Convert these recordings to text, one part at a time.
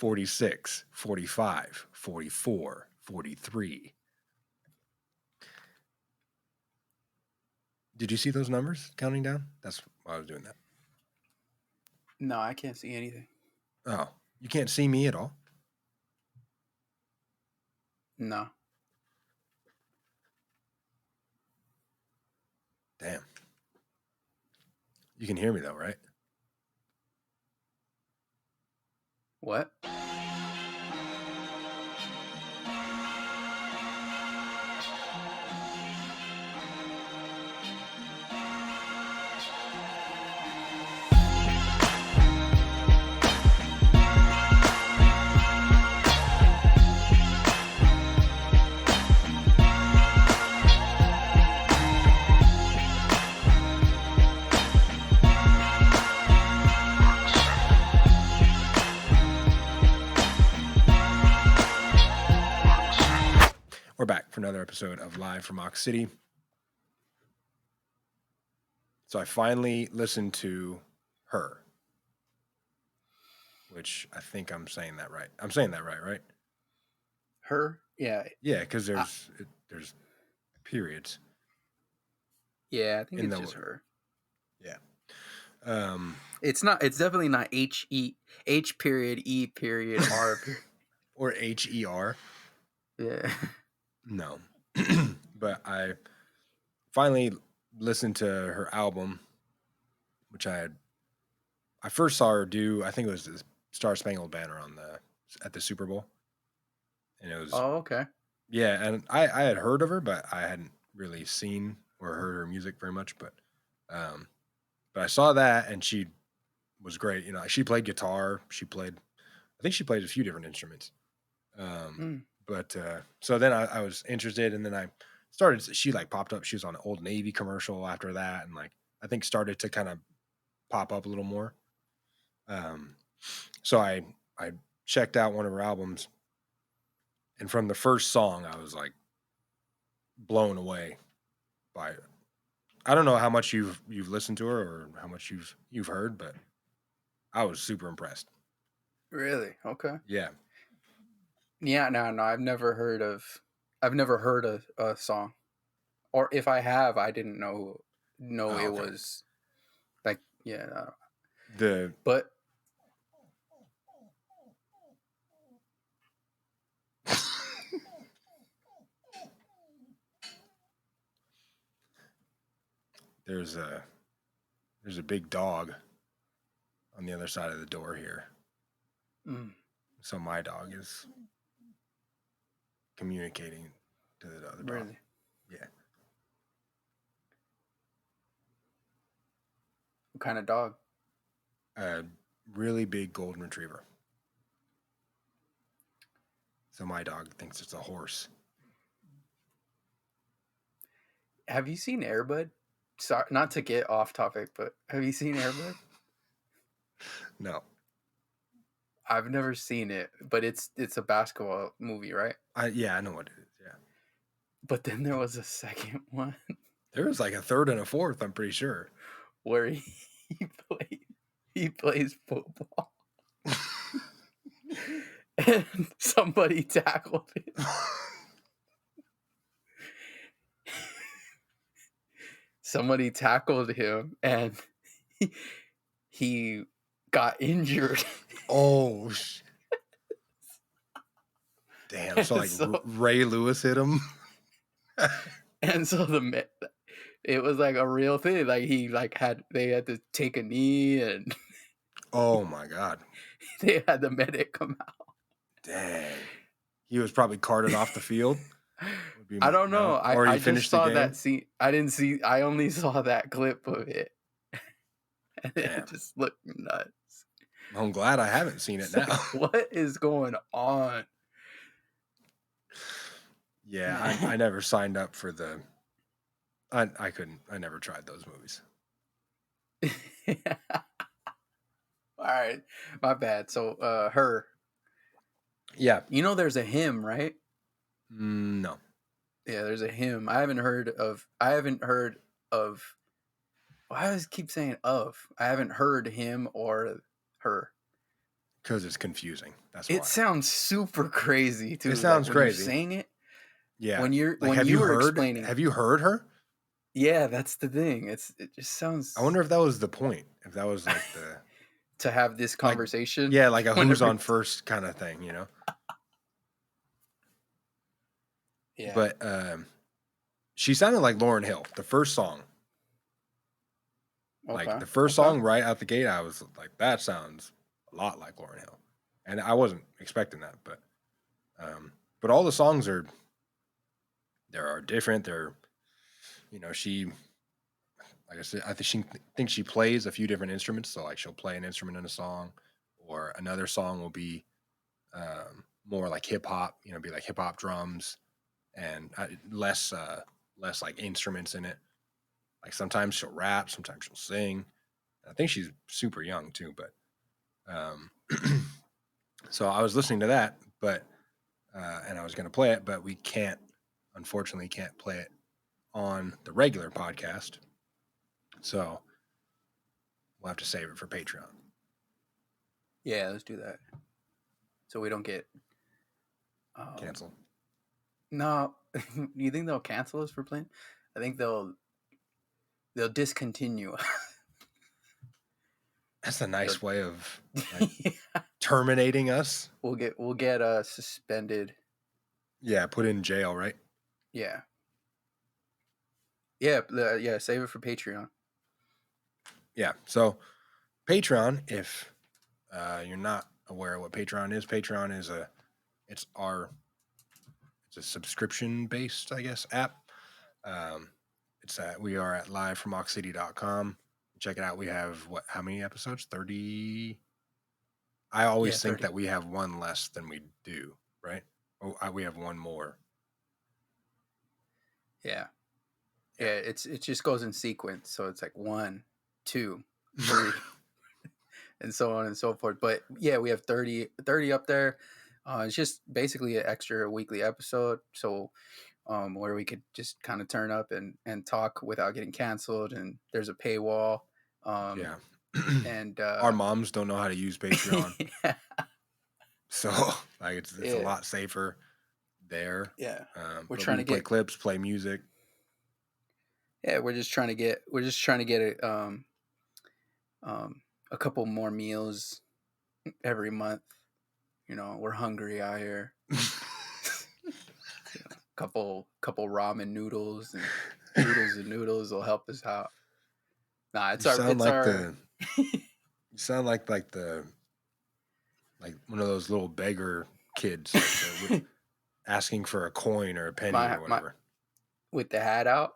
46, 45, 44, 43. Did you see those numbers counting down? That's why I was doing that. No, I can't see anything. Oh, you can't see me at all? No. Damn. You can hear me though, right? What? We're back for another episode of Live from Ox City. So I finally listened to H.E.R, which I think I'm saying that right. I'm saying that right? Her? Yeah. Yeah, because there's periods. Yeah, I think in it's the just her. Yeah. It's not. It's definitely not H period E period R period. Or H.E.R. Yeah. No. But I finally listened to her album, which I first saw her do. I think it was the Star Spangled Banner at the Super Bowl, and it was Okay. Yeah, and I had heard of her, but I hadn't really seen or heard her music very much. But I saw that, and she was great. You know, she played guitar. I think she played a few different instruments. But so then I was interested, and then I started. She like popped up. She was on an Old Navy commercial after that, and like I think started to kind of pop up a little more. So I checked out one of her albums, and from the first song, I was like blown away by it. I don't know how much you've listened to her or how much you've heard, but I was super impressed. Really? Okay. Yeah. Yeah. No. I've never heard a song, or if I have, I didn't know Oh, it okay. was like The but. there's a big dog on the other side of the door here. So my dog is communicating to the other dog. Really? Yeah. What kind of dog? A really big golden retriever. So my dog thinks it's a horse. Have you seen Air Bud? Sorry, not to get off topic, but have you seen Air Bud? No. I've never seen it, but it's a basketball movie, right? I know what it is. Yeah. But then there was a second one There was like a third and a fourth, I'm pretty sure. where he plays football. And somebody tackled him. Somebody tackled him and he got injured. Oh, damn. So like Ray Lewis hit him. And so it was like a real thing. Like they had to take a knee and Oh my God. they had the medic come out. Dang. He was probably carted off the field. I don't know. Or he I finished just saw the game. that scene. I only saw that clip of it. And Damn. it just looked nuts. I'm glad I haven't seen it now. What is going on? Yeah, I never signed up for the. I couldn't. I never tried those movies. All right, my bad. So, H.E.R. Yeah. You know, there's a hymn, right? No. Yeah, there's a hymn. I haven't heard of. I always keep saying of. I haven't heard him or her. because it's confusing. That's It why. sounds super crazy It too. Like sounds when you're crazy. saying it, Yeah. Like, when you were explaining. have you heard her? Yeah, that's the thing. It just I sounds wonder if that was the point. If that was like the to have this like conversation yeah, like a who's whenever. on first kind of thing, you know? Yeah. But she sounded like Lauryn Hill. The first song. Like Okay. the first Okay. song right out the gate, I was like, that sounds a lot like Lauryn Hill. And I wasn't expecting that, but all the songs are different. They're she like I said, I think she plays a few different instruments. So like she'll play an instrument in a song, or another song will be more like hip hop. Be like hip hop drums and less like instruments in it. Like sometimes she'll rap, sometimes she'll sing. I think she's super young too, but um, so I was listening to that, but and I was going to play it, but we unfortunately, can't play it on the regular podcast. So we'll have to save it for Patreon. Yeah, let's do that. So we don't get Cancel. No, you think they'll cancel us for playing? I think they'll discontinue. That's a nice way of like terminating us. We'll get suspended. Yeah, put in jail, right? Yeah. Yeah, yeah, save it for Patreon. Yeah. So Patreon, if you're not aware of what Patreon is it's a subscription based, I guess, app. We are at livefromawkcity.com. Check it out. We have how many episodes? 30. I always think 30. that we have one less than we do, right? Oh, we have one more. Yeah. Yeah, it just goes in sequence. So it's like 1, 2, 3, and so on and so forth. But yeah, we have 30 up there. It's just basically an extra weekly episode. So where we could just kind of turn up and talk without getting canceled. And there's a paywall. Yeah. And Our moms don't know how to use Patreon. yeah. So like it's a lot safer there. Yeah. We're But trying we to play get clips, play music. Yeah, we're just trying to get a couple more meals every month. We're hungry out here. Couple ramen noodles and noodles will help us out. Nah, You sound like our you sound like one of those little beggar kids asking for a coin or a penny or whatever. With the hat out.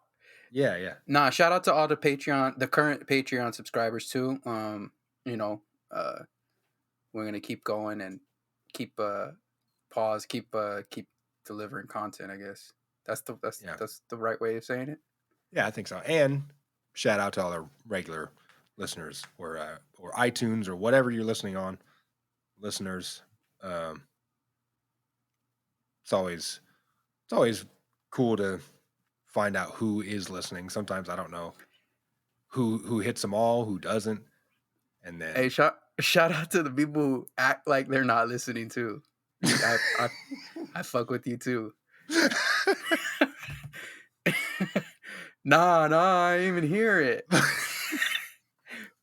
Yeah, yeah. Nah, shout out to all the current Patreon subscribers too. We're gonna keep going and keep keep delivering content. I guess that's the right way of saying it. Yeah, I think so. And shout out to all our regular listeners or iTunes or whatever you're listening on. Listeners, it's always cool to find out who is listening. Sometimes I don't know who hits them all, who doesn't, and then Hey, shout out to the people who act like they're not listening too. I fuck with you too. Nah, I didn't even hear it.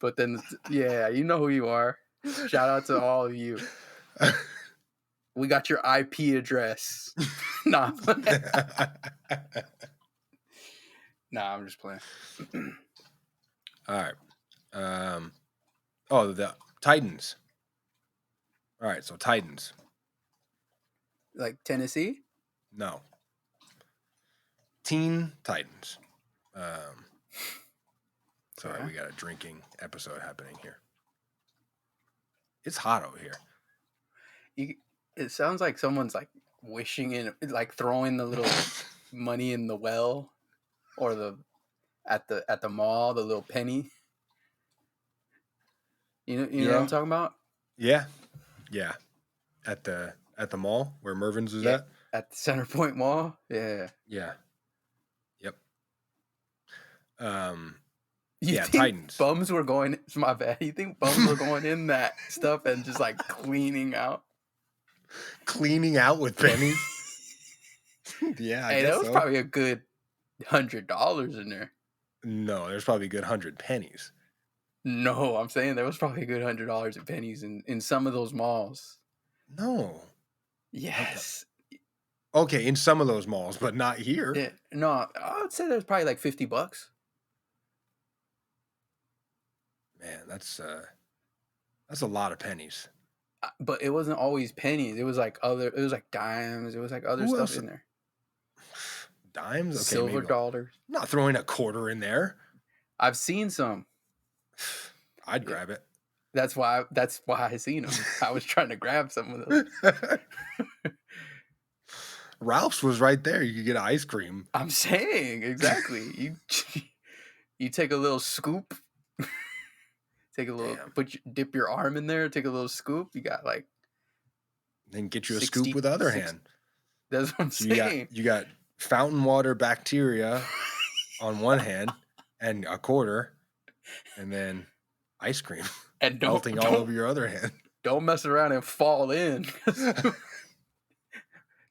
But then, yeah, you know who you are. Shout out to all of you. We got your IP address. Nah, I'm just playing. All right. The Titans. All right, so Titans. Like Tennessee? No. Teen Titans. Sorry, Okay. we got a drinking episode happening here. It's hot over here. It sounds like someone's like wishing in, like throwing the little money in the well, or at the mall, the little penny. You know what I'm talking about? Yeah. At the mall where Mervin's is at. At the Center Point Mall. Yeah. Yeah. Yep. You Yeah, think Titans. bums were going? It's my bad. You think bums were going in that stuff and just like cleaning out? Cleaning out with pennies? Yeah, I Hey, that guess was so. probably a good $100 in there. No, there's probably a good 100 pennies. No, I'm saying there was probably a good $100 in pennies in some of those malls. No. Yes. Okay, in some of those malls, but not here. Yeah. No, I would say there's probably like $50. Man, that's a lot of pennies. But it wasn't always pennies. It was like other. It was like dimes. It was like other Who stuff else? in there. Dimes? Okay, Silver maybe. I'm dollars. not throwing a quarter in there. I've seen some. I'd Yeah, grab it. that's why. That's why I seen them. I was trying to grab some of those. Ralph's was right there. You could get ice cream. I'm saying exactly. You take a little scoop. Take a little. Damn. Dip your arm in there. Take a little scoop. You got like Then get you a scoop 60. with the other 60 hand. that's what I'm So saying. you got fountain water bacteria on one hand and a quarter, and then ice cream And melting all over your other hand. don't mess around and fall in.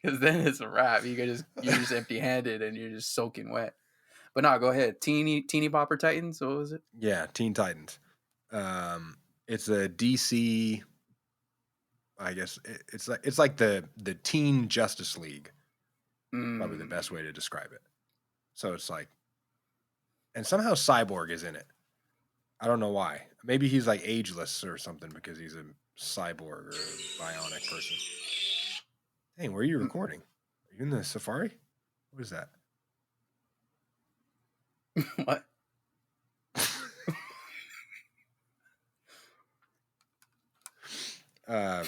Because then it's a wrap. You're just empty handed and you're just soaking wet. But no, go ahead. Teeny Bopper Titans. What was it? Yeah, Teen Titans. It's a DC. I guess it's like the Teen Justice League. Probably the best way to describe it. So it's like, and somehow Cyborg is in it. I don't know why. Maybe he's like ageless or something because he's a cyborg or a bionic person. Hey, where are you recording? Are you in the Safari? What is that? What? Um,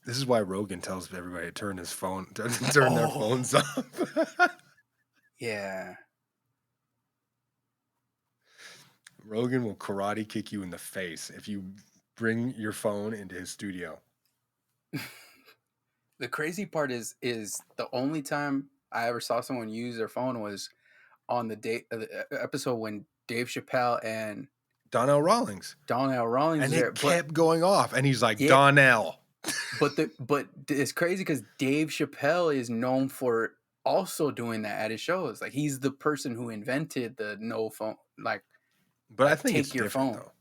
this is why Rogan tells everybody to turn his phone, turn their phones off. Yeah. Rogan will karate kick you in the face if you bring your phone into his studio. The crazy part is the only time I ever saw someone use their phone was on the episode when Dave Chappelle and Donnell Rawlings. Donnell Rawlings And was there. it kept going off. And he's like, Yeah. Donnell. But it's crazy because Dave Chappelle is known for also doing that at his shows. Like he's the person who invented the no phone. Like, But I think take it's your different, phone. though.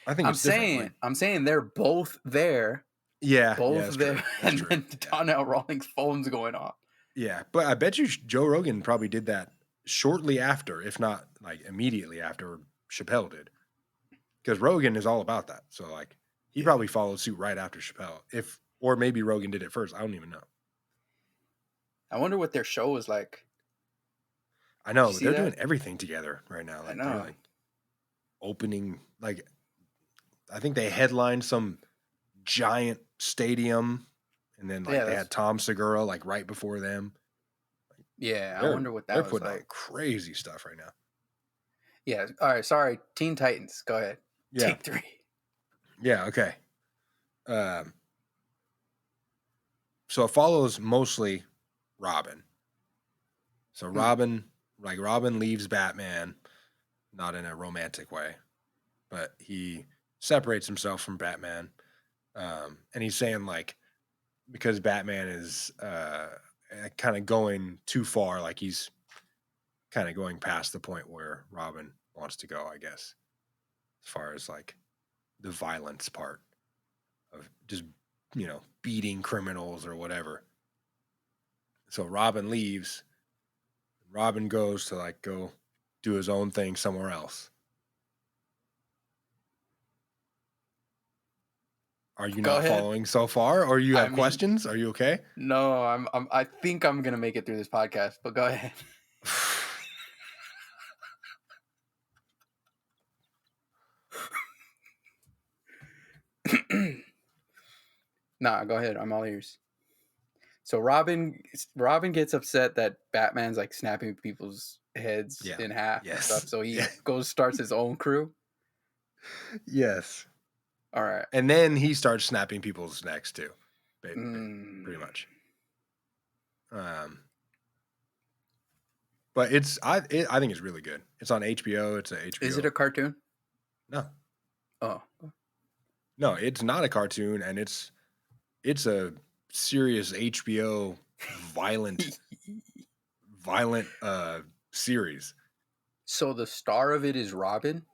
I think it's different. I'm saying they're both there. Yeah, Both that's there, true. That's and true. then Donnell Rawlings' phone's going off. Yeah, but I bet you Joe Rogan probably did that shortly after, if not like immediately after Chappelle did. Because Rogan is all about that. So like he probably followed suit right after Chappelle. Or maybe Rogan did it first. I don't even know. I wonder what their show was like. I know, Did you but see they're that? doing everything together right now. I Like know. they're like opening, like I think they headlined some giant stadium, and then like they had Tom Segura like right before them. Yeah, I wonder what that they're was putting on like. crazy stuff right now. Yeah. All right. Sorry. Teen Titans. Go ahead. Yeah. Take 3. Yeah. Okay. So it follows mostly Robin. So Robin leaves Batman, not in a romantic way, but he separates himself from Batman. And he's saying like, because Batman is kind of going too far, like he's kind of going past the point where Robin wants to go, I guess, as far as like the violence part of just, beating criminals or whatever. So Robin leaves. Robin goes to like go do his own thing somewhere else. Are you not following so far, or you have questions? Are you okay? No, I think I'm gonna make it through this podcast, but go ahead. Nah, go ahead. I'm all ears. So Robin gets upset that Batman's like snapping people's heads Yeah. in half and Yes. stuff. So Yeah. he goes starts his own crew. Yes. All right. And then he starts snapping people's necks too. Pretty Mm. much. Um, but I think it's really good. It's on HBO. It's a Is it HBO. a cartoon? No, Oh. no, it's not a cartoon, and it's a serious HBO violent violent series. So the star of it is Robin?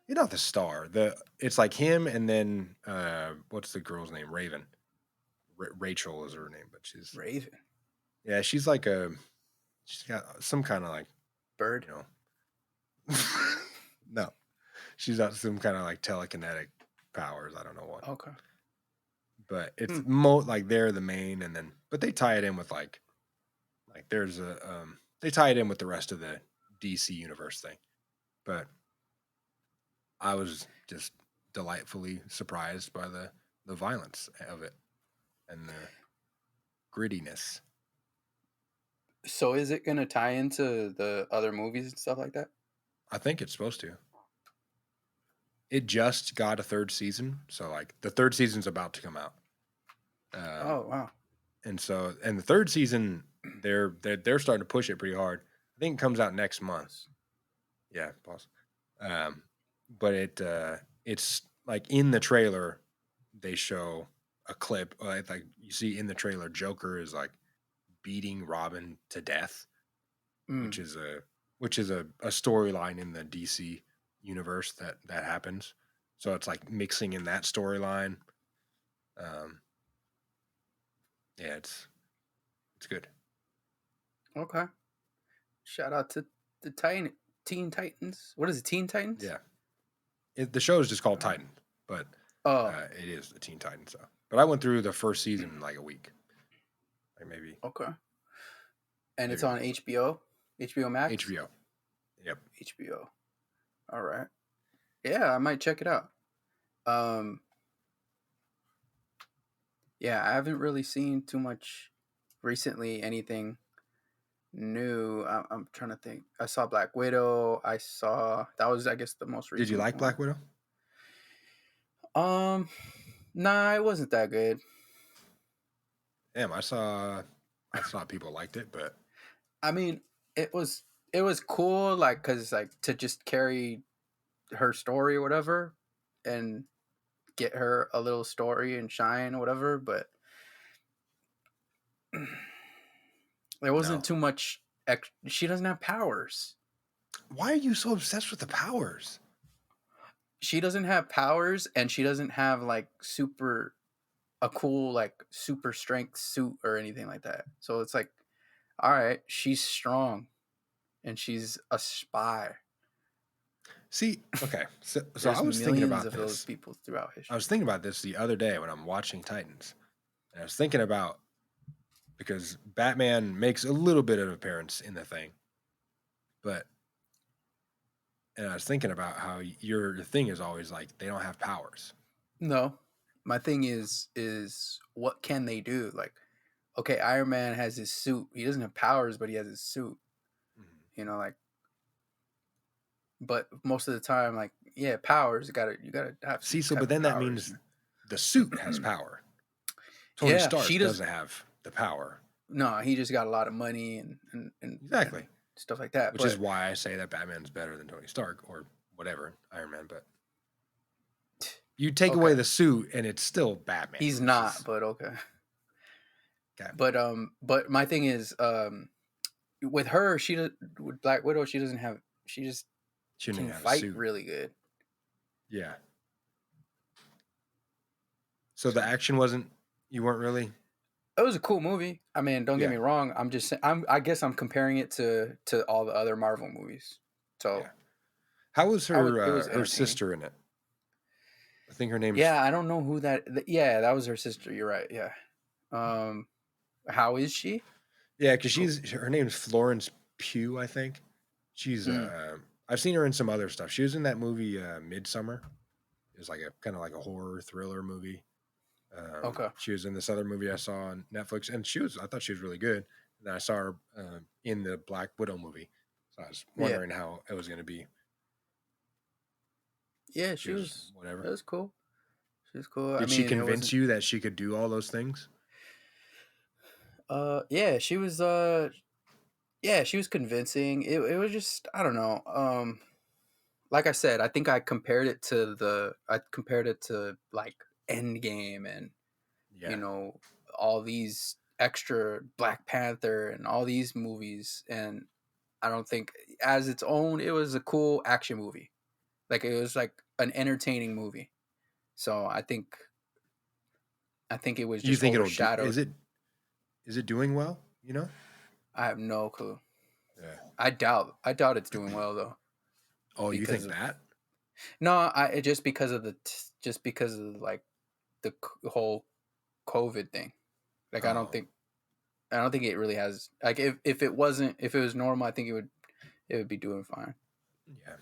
You're not the star. It's like him, and then what's the girl's name? Raven. Rachel is her name, but Raven. yeah, she's got some kind of like Bird. you know no, she's got some kind of like telekinetic powers. I don't know what, Okay. but it's Hmm. like they're the main, and then but they tie it in with like there's a they tie it in with the rest of the DC universe thing. But I was just delightfully surprised by the violence of it and the grittiness. So is it gonna tie into the other movies and stuff like that? I think it's supposed to. It just got a third season, so like the third season's about to come out. Um, Oh wow. and the third season they're starting to push it pretty hard. I think it comes out next month. Pause. Yeah, pause. Um, but it's like in the trailer they show a clip. Like you see in the trailer, Joker is like beating Robin to death, which Mm. is a storyline in the DC universe that happens. So it's like mixing in that storyline. Um, yeah, it's good. Okay. Shout out to the Teen Titans. What is it? Teen Titans? Yeah, the show is just called Uh, Titan, but Oh, it is the Teen Titans. So, but I went through the first season in like a week, like okay. And it's maybe on more. But HBO, HBO Max, HBO. Yep. HBO. All right. Yeah, I might check it out. Um, yeah, I haven't really seen too much recently. Anything new? I'm trying to think. I saw Black Widow. I saw that was, I guess, the most Did you recent like one. Black Widow? Um, nah, it wasn't that good. Damn, I saw people liked it, but I mean, it was it was cool, like, cause like to just carry her story or whatever, and get her a little story and shine or whatever. But there wasn't no. too much. She doesn't have powers. Why are you so obsessed with the powers? She doesn't have powers, and she doesn't have like super a cool like super strength suit or anything like that. So it's like, all right, she's strong and she's a spy. See, okay, so I There's was thinking millions about of those this. people throughout I was history. thinking about this the other day when I'm watching Titans, and I was thinking about because Batman makes a little bit of an appearance in the thing, but and I was thinking about how your thing is always like they don't have powers. No, my thing is what can they do? Like, okay, Iron Man has his suit. He doesn't have powers, but he has his suit. Mhm. You know, like, but most of the time, like, yeah, powers. You gotta have some See, so type but of then that powers. means the suit has power. Tony Yeah, she Stark does. doesn't have the power. No, he just got a lot of money and Exactly. stuff like that. Which is But why I say that Batman's better than Tony Stark or whatever, Iron Man, but you take away okay, the suit and it's still Batman. he's It's not. just But okay. okay. But my thing is, with her, with Black Widow, she doesn't have. She just She didn't can even have a fight suit. really good. Yeah. So the So action wasn't you weren't really it was a cool movie. I mean, don't get yeah, me wrong. I'm just saying. I guess I'm comparing it to all the other Marvel movies. So yeah. How was it was her entertaining. sister in it? I think her name's Yeah, I don't know who that. Yeah, that was her sister. You're right. Yeah. Um, how is she? yeah, because her name's Florence Pugh, I think. She's Mm. I've seen her in some other stuff. She was in that movie Midsummer. is like a kind of like a horror thriller movie. Okay. She was in this other movie I saw on Netflix, and I thought she was really good. And then I saw her in the Black Widow movie, so I was Yeah. wondering how it was going to be. Yeah, She was whatever. that was cool. She was cool. I Did she mean, it convince wasn't. you that she could do all those things? Yeah, she was. Yeah, she was convincing. It was just, I don't know. Like I said, I think I compared it to like Endgame and you Yeah. know all these extra Black Panther and all these movies, and I don't think as its own it was a cool action movie. Like it was like an entertaining movie. So I think it was You just think it'll do? overshadowed. Is it doing well? You know? I have no clue. Yeah. I doubt it's doing well though Oh, you because think of that? no, just because of just because of like whole COVID thing. Like Oh, I don't think it really has like if it was normal, I think it would be doing fine. yeah.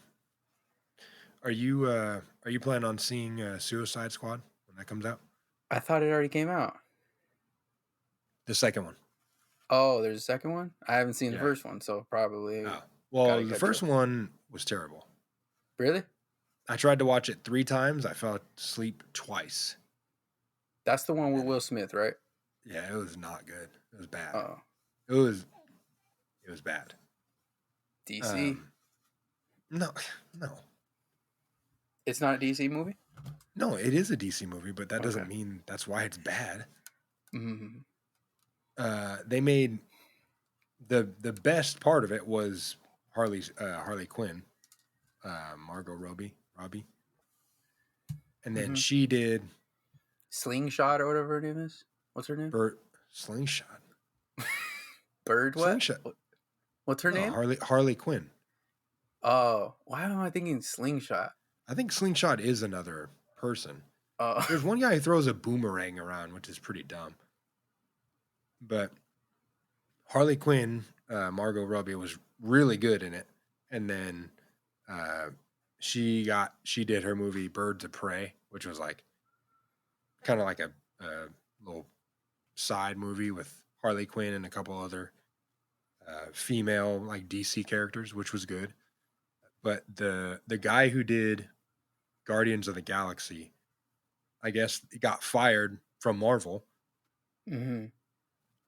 Are you planning on seeing Suicide Squad when that comes out? I thought it already came out. The second one. Oh, there's a second one? I haven't seen the Yeah. first one, so probably Oh. Well, gotta the catch first up. one was terrible. Really? I tried to watch it 3 times. I fell asleep twice. That's the one with And Will Smith, right? yeah, it was not good. It was bad. Oh, It was it was bad. DC. Um no, no. It's not a DC movie? No, it is a DC movie, but that Okay. doesn't mean that's why it's bad. Mm-hmm. They made the best part of it was Harley Quinn, Margot Robbie, and then Mm-hmm. she did Slingshot or whatever her name is. What's her name? Burt Slingshot. Bird what? Slingshot. What's her No, name? Harley Quinn. Oh, why am I thinking Slingshot? I think Slingshot is another person. Oh, There's one guy who throws a boomerang around, which is pretty dumb. But Harley Quinn, Margot Robbie was really good in it, and then uh, she did her movie Birds of Prey, which was like kind of like a little side movie with Harley Quinn and a couple other female like DC characters, which was good. But the guy who did Guardians of the Galaxy, I guess, got fired from Marvel hmm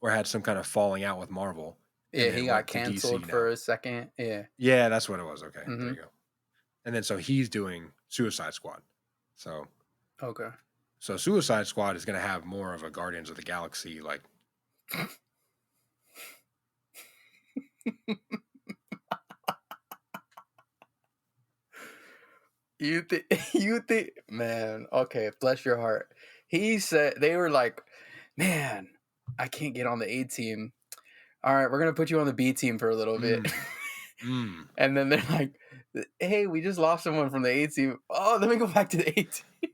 or had some kind of falling out with Marvel, and yeah, he then got went to DC canceled for now. a second. Yeah. Yeah, that's what it was. Okay, there Mm-hmm. you go. And then so he's doing Suicide Squad. So Okay. so Suicide Squad is going to have more of a Guardians of the Galaxy like. You think you think man, okay, bless your heart. He said they were like, man, I can't get on the A team. All right, we're gonna put you on the B team for a little bit. Mm, mm. And then they're like, hey, we just lost someone from the A team. Oh, let me go back to the A team.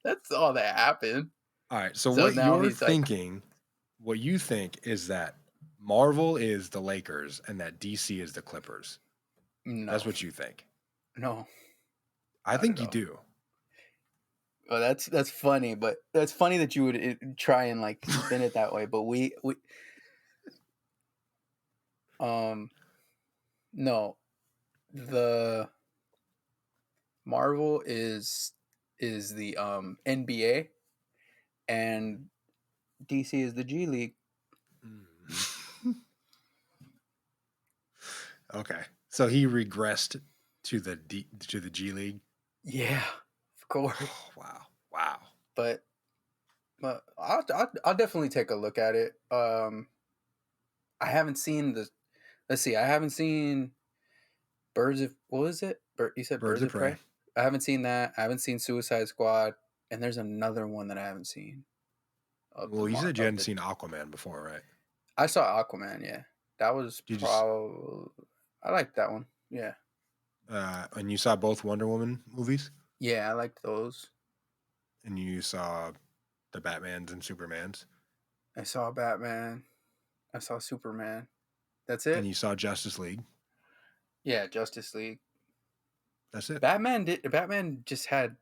That's all that happened. All right. So So what now you're he's like, thinking, what you think is that Marvel is the Lakers and that DC is the Clippers. That's no, what you think. no, I not at think you all. do. Well, that's funny, but that's funny that you would try and like spin it that way. But we um no, the Marvel is the NBA and DC is the G League. Mm. Okay. So he regressed to to the G League. Yeah, of course. Oh, wow. Wow. But I'll definitely take a look at it. I haven't seen the. Let's see. I haven't seen Birds of what was it? You said Birds Birds of of Prey. Prey. I haven't seen that. I haven't seen Suicide Squad, and there's another one that I haven't seen Well, you said you of hadn't the. seen Aquaman before, right? I saw Aquaman. Yeah, that was You just probably. I liked that one. Yeah, and you saw both Wonder Woman movies, yeah, I liked those. and you saw the Batmans and Supermans, I saw Batman. I saw Superman. That's and it. you saw Justice League. Yeah, Justice League. That's it. Batman just had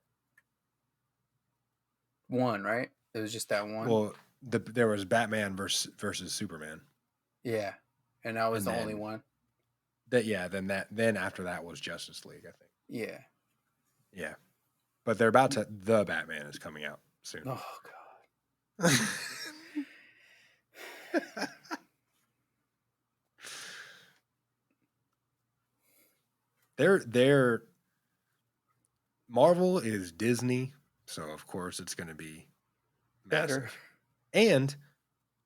one, right? It was just that one. Well, there was Batman versus Superman, Yeah, and that was and the only then one. then after that was Justice League, I think. Yeah. Yeah, but they're about to. The Batman is coming out soon. Oh god. they're Marvel is Disney, so of course it's going to be Better. massive. And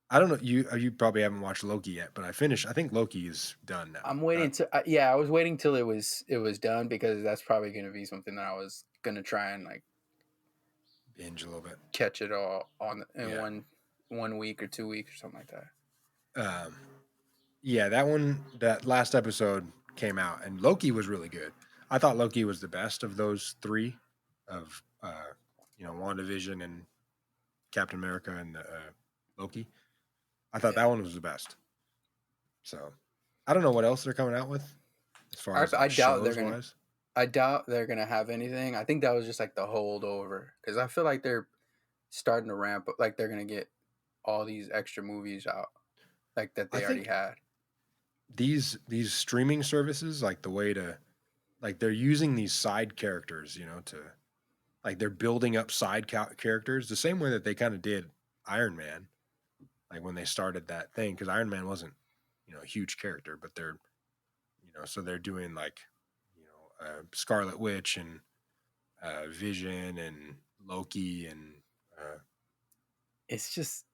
I don't know, you probably haven't watched Loki yet, but I finished. I think Loki is done now. I'm waiting to yeah, I was waiting till it was done because that's probably going to be something that I was going to try and like Binge a little bit. catch it all on in Yeah. one week or 2 weeks or something like that. Um, yeah, that last episode came out, and Loki was really good. I thought Loki was the best of those three, of WandaVision and Captain America and Loki. I thought Yeah. that one was the best. So I don't know what else they're coming out with as far as I like doubt they're shows going to wise. I doubt they're going to have anything. I think that was just like the holdover cuz I feel like they're starting to ramp up like they're going to get all these extra movies out like that I they already think had. these streaming services, like the way to, like, they're using these side characters, to, like, they're building up side characters the same way that they kind of did Iron Man, like when they started that thing, because Iron Man wasn't, a huge character, but they're, so they're doing like, Scarlet Witch and Vision and Loki and uh, It's just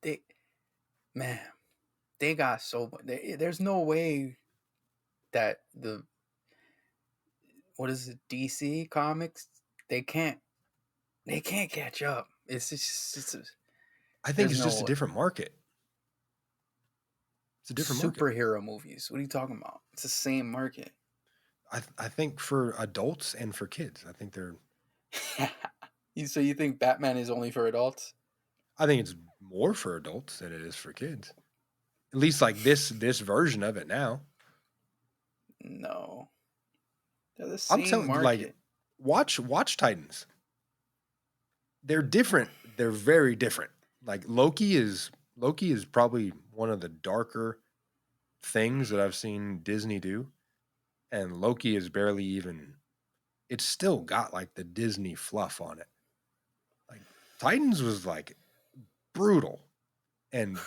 they man, they got so much. There's no way that the what is it DC comics they can't catch up. I think There's it's just a no different market. It's a different market. superhero movies. What are you talking about? It's the same market. I think for adults and for kids, I think they're. So you think Batman is only for adults? I think it's more for adults than it is for kids. At least like this version of it now. No, they're the I'm same telling, like, market. watch Titans. They're different. They're very different. Like Loki is probably one of the darker things that I've seen Disney do, and Loki is barely even. It's still got like the Disney fluff on it. Like Titans was like brutal, and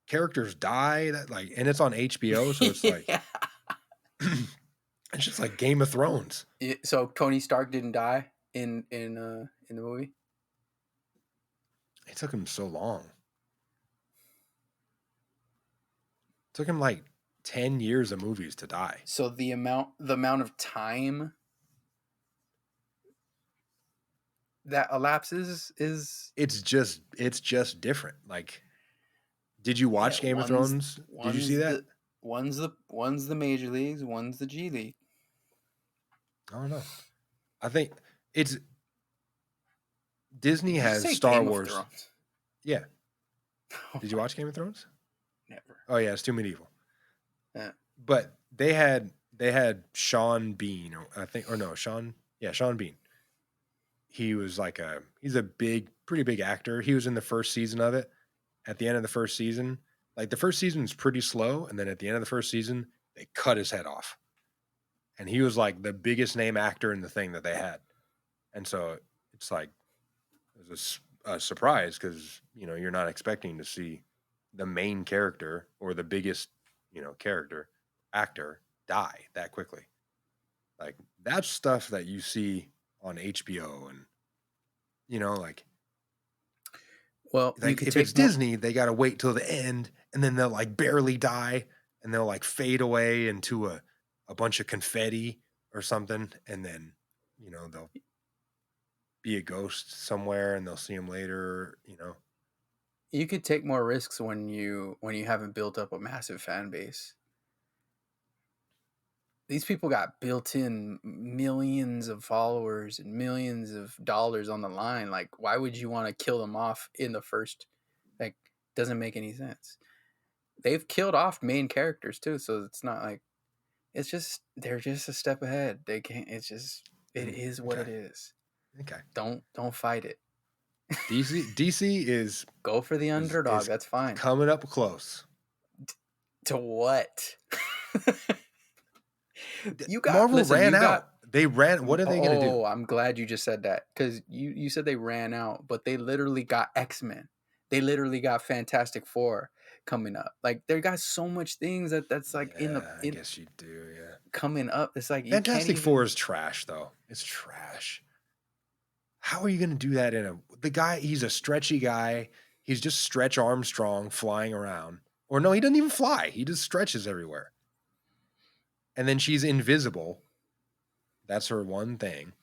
characters die, that, like, and it's on HBO, so it's like Yeah. it's just like Game of Thrones. So Tony Stark didn't die in the movie. It took him so long. It took him like 10 years of movies to die. So the amount of time that elapses is It's just different. Like, did you yeah watch Game of one's Thrones? Did you see one's that? the one's the major leagues, one's the G League. I don't know. I think it's Disney Did you has say Star Game of Wars. Thrones? Yeah. Oh Did you my, watch Game of Thrones? never. Oh yeah, it's too medieval. Yeah. But they had Sean Bean, or I think, or no, Sean Bean. He's a pretty big actor. He was in the first season of it. At the end of the first season, like, the first season's pretty slow, and then at the end of the first season, they cut his head off. And he was like the biggest name actor in the thing that they had. And so it's like it was a surprise, because you're not expecting to see the main character or the biggest character actor die that quickly. Like, that's stuff that you see on HBO, and like Well, you like could if it's take more. Disney, they got to wait till the end, and then they'll like barely die, and they'll like fade away into a bunch of confetti or something, and then they'll be a ghost somewhere, and they'll see him later. You could take more risks when you haven't built up a massive fan base. These people got built-in millions of followers and millions of dollars on the line. Like, why would you want to kill them off in the first? Like, doesn't make any sense. They've killed off main characters too, so it's not like it's just they're just a step ahead. They can't. It's just it And is what okay, it is. Okay. Don't fight it. DC Go for the underdog. is That's fine. coming up close. To what? Marvel ran You got. out. They ran. What are they gonna do? Oh, I'm glad you just said that, because you said they ran out, but they literally got X-Men. They literally got Fantastic Four coming up. Like, they got so much things that's like Yeah, I guess you do. Yeah. coming up. It's like you can't Fantastic even. Four is trash, though. It's trash. How are you gonna do that the guy? He's a stretchy guy. He's just Stretch Armstrong flying around. Or no, he doesn't even fly. He just stretches everywhere. And then she's invisible. That's her one thing.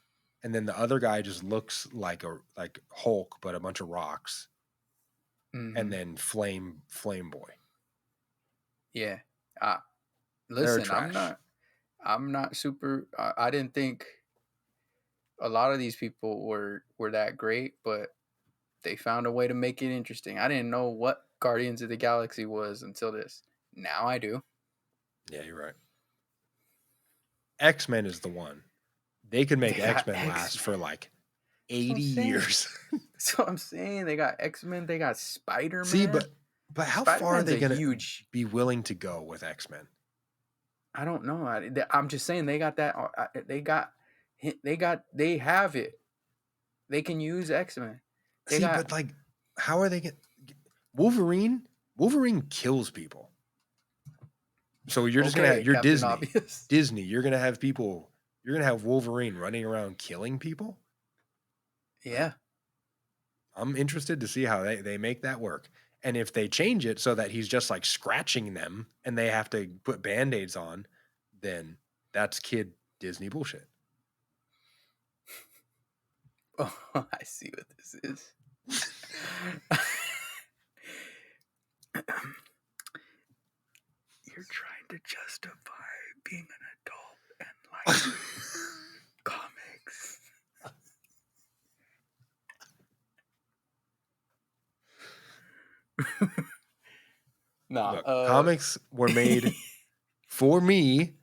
And then the other guy just looks like Hulk, but a bunch of rocks. And then Flame Boy. Yeah. They're Listen, trash. I'm not super. I didn't think a lot of these people were that great, but they found a way to make it interesting. I didn't know what Guardians of the Galaxy was until this. Now I do. Yeah, you're right. X-Men is the one. They could make They got X-Men last X-Men. for like 80 years. That's what I'm saying. They got X-Men. They got Spider-Man. See, but how far are Spider-Man's they a going to huge. be willing to go with X-Men? I don't know. I'm just saying they got that. They have it. They can use X-Men. They See, got. but like, how are they going Wolverine? Wolverine kills people. So you're just going to have, you're Captain Disney. Obvious. Disney, you're going to have people, you're going to have Wolverine running around killing people? Yeah. I'm interested to see how they make that work. And if they change it so that he's just like scratching them and they have to put band-aids on, then that's kid Disney bullshit. Oh, I see what this is. You're trying to justify being an adult and like comics. Nah, Look, comics were made for me.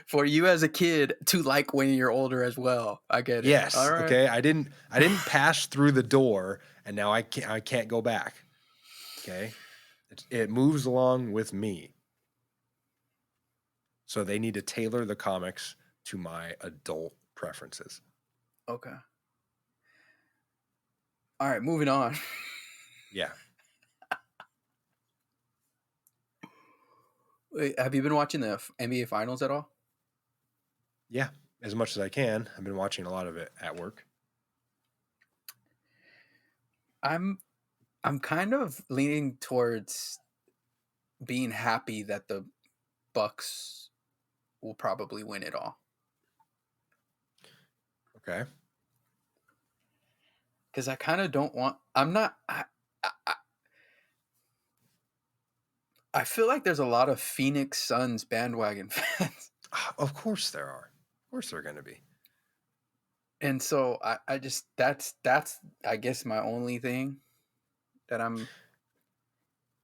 For you as a kid to like when you're older as well. I get it. Yes. All right. Okay. I didn't pass through the door and now I can't go back. Okay. It moves along with me. So they need to tailor the comics to my adult preferences. Okay. All right, moving on. Yeah. Wait, have you been watching the NBA Finals at all? Yeah. As much as I can. I've been watching a lot of it at work. I'm kind of leaning towards being happy that the Bucks will probably win it all. Okay. Because I kind of don't want. I'm not. I feel like there's a lot of Phoenix Suns bandwagon fans. Of course there are. Of course they're going to be. And so I just that's I guess my only thing that I'm.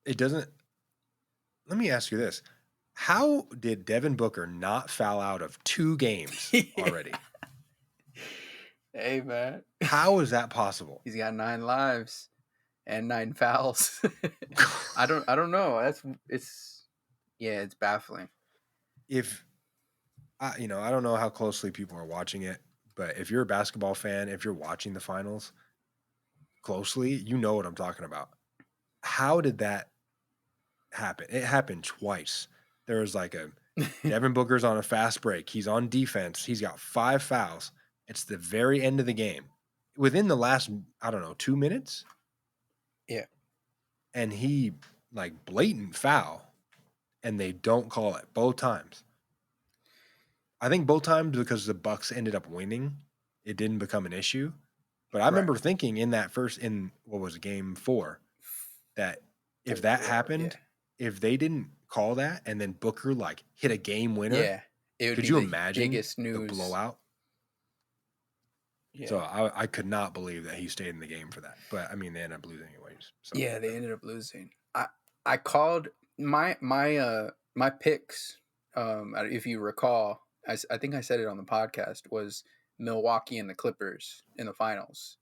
It doesn't. Let me ask you this: how did Devin Booker not foul out of 2 games already? Hey man, How is that possible? He's got 9 lives and 9 fouls. I don't know. It's baffling. If I don't know how closely people are watching it, but if you're a basketball fan, if you're watching the finals closely, you know what I'm talking about. How did that happen? It happened twice. There was like Devin Booker's on a fast break. He's on defense. He's got 5 fouls. It's the very end of the game. Within the last, 2 minutes. Yeah. And he like blatant foul and they don't call it both times. I think both times because the Bucks ended up winning, it didn't become an issue. But I remember thinking in what was it, game 4, that if that happened, if they didn't call that and then Booker like hit a game winner, it would could be you the imagine biggest news. the blowout? Yeah. So I could not believe that he stayed in the game for that. But I mean, they ended up losing anyways. So. Yeah, they ended up losing. I called my picks. If you recall, I think I said it on the podcast, was Milwaukee and the Clippers in the finals,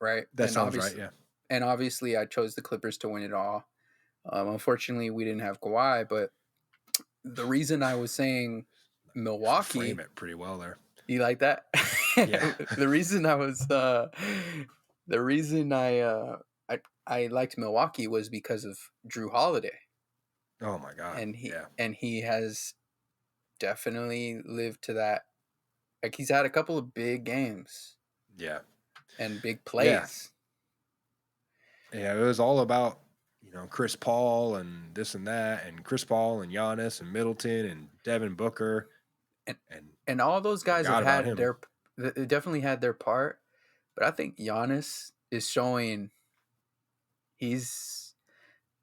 right? That sounds right. Yeah. And obviously, I chose the Clippers to win it all. Unfortunately, we didn't have Kawhi, but the reason I was saying Frame Milwaukee, it pretty well there. you like that? Yeah. The reason I was the reason I liked Milwaukee was because of Drew Holiday, Oh my God. Yeah. and he has definitely lived to that. Like he's had a couple of big games Yeah. and big Yeah. plays. Yeah. It was all about, Chris Paul and this and that, and Chris Paul and Giannis and Middleton and Devin Booker, And and and all those guys have forgot about had him. they definitely had their part, but I think Giannis is showing he's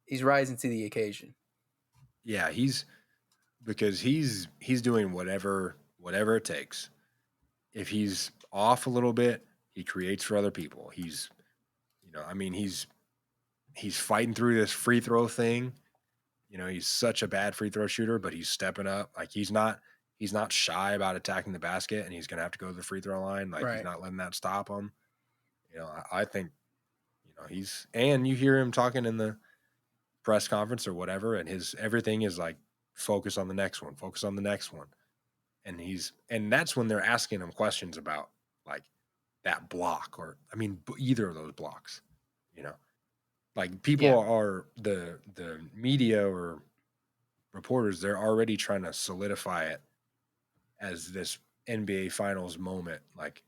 he's rising to the occasion. Yeah. He's doing whatever it takes. If he's off a little bit, he creates for other people. I mean, he's fighting through this free throw thing. He's such a bad free throw shooter, but he's stepping up. Like he's not shy about attacking the basket, and he's gonna have to go to the free throw line. Like he's Right. not letting that stop him. I think and you hear him talking in the press conference or whatever, and his everything is like focus on the next one, focus on the next one. And that's when they're asking him questions about like that block, or I mean either of those blocks, you know. Like people Yeah. are the media or reporters, they're already trying to solidify it as this NBA finals moment. Like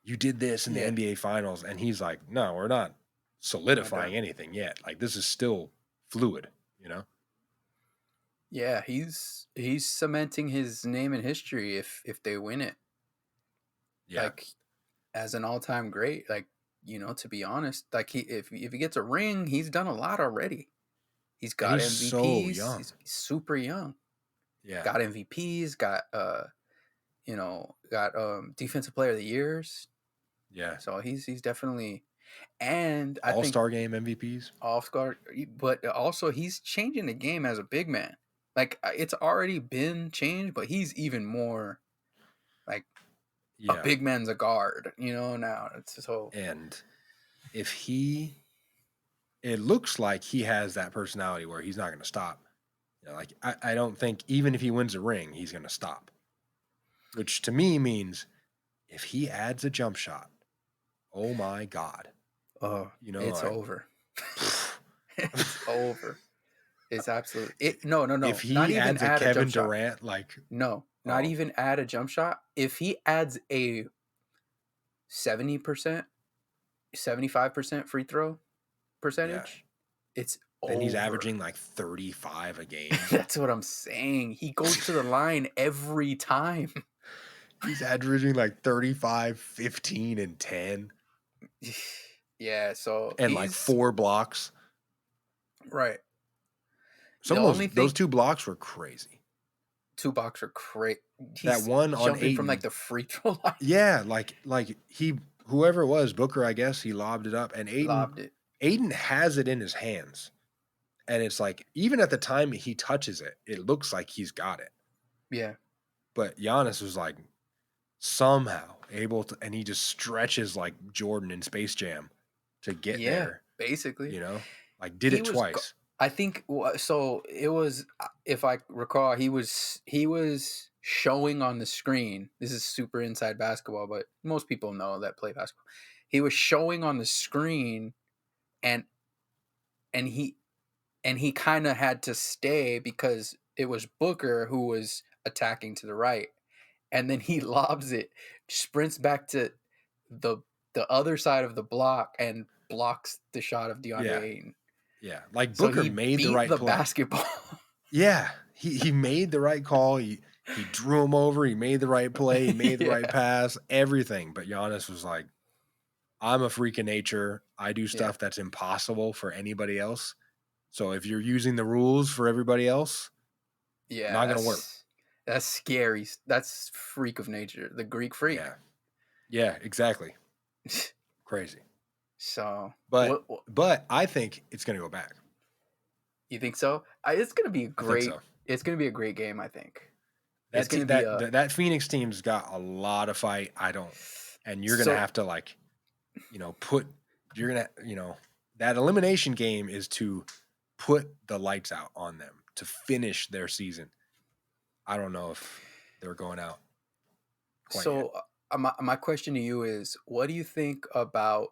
you did this in the Yeah. NBA finals, and he's like, "No, we're not We're not solidifying done. anything yet. Like this is still fluid, you know?" Yeah, he's cementing his name in history if they win it. Yeah. Like as an all-time great, like to be honest, like if he gets a ring, he's done a lot already. He's And got he's so MVPs. young. He's super young. Yeah. Got MVPs, got defensive player of the years. Yeah. So he's definitely, and I think All-star game MVPs. off guard, but also he's changing the game as a big man. Like it's already been changed, but he's even more like a Yeah. big man's a guard. Now it's so And if he it looks like he has that personality where he's not going to stop. Like I don't think even if he wins a ring, he's going to stop. Which to me means if he adds a jump shot, oh my god, it's like over. It's over. It's absolutely it. No, no, if no. Not he even adds a add a jump Kevin shot. Durant, like No, not oh even add a jump shot. If he adds a 70%, 75% free throw yeah, percentage, it's then he's over. averaging like 35 a game. That's what I'm saying. He goes to the line every time. He's averaging like 35, 15, and 10, Yeah, so and like he's 4 blocks. right. The Some of only those thing 2 blocks were crazy. two box are great. That He's one on jumping from like Aiton, the free throw line. yeah, like he whoever it was, Booker, I guess, he lobbed it up, and Lobbed it. Aiden has it in his hands. And it's like, even at the time he touches it, it looks like he's got it. Yeah. But Giannis was like somehow able to, and he just stretches like Jordan in Space Jam to get Yeah, there, basically. like did He it was twice. I think so it was if I recall he was showing on the screen. This is super inside basketball, but most people know that play basketball. He was showing on the screen and and he and he kind of had to stay because it was Booker who was attacking to the right. And then he lobs it, sprints back to the the other side of the block and blocks the shot of DeAndre Yeah. Ayton. Yeah. Like So Booker he made the beat right the play. basketball. Yeah. He made the right call. He drew him over. He made the right play. He made the right Yeah. pass, everything. But Giannis was like, I'm a freak of nature. I do Yeah. stuff that's impossible for anybody else. So if you're using the rules for everybody else, Yeah, not gonna work. that's scary. That's freak of nature. The Greek freak. Yeah. Yeah, exactly. Crazy. So, But what but I think it's gonna go back. you think so? It's going to be I think so. it's going to be a great game, I think. It's That te gonna be a that Phoenix team's got a lot of fight. I don't and you're gonna so have to, like, put you're gonna that elimination game is to put the lights out on them to finish their season. I don't know if they're going out quite yet. so my question to you is, what do you think about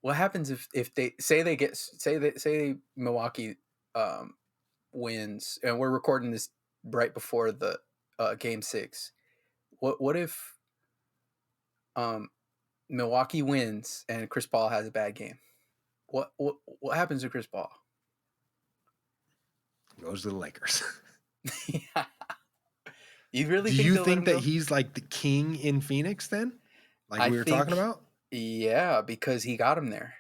what happens if they say Milwaukee um, wins, and we're recording this right before the game six. What if um, Milwaukee wins and Chris Paul has a bad game? What happens to Chris Paul? Goes to the Lakers. Yeah. You really Do think you they'll let think him that go? he's like the king in Phoenix then? Like I we were talking think, about? yeah, because he got him there.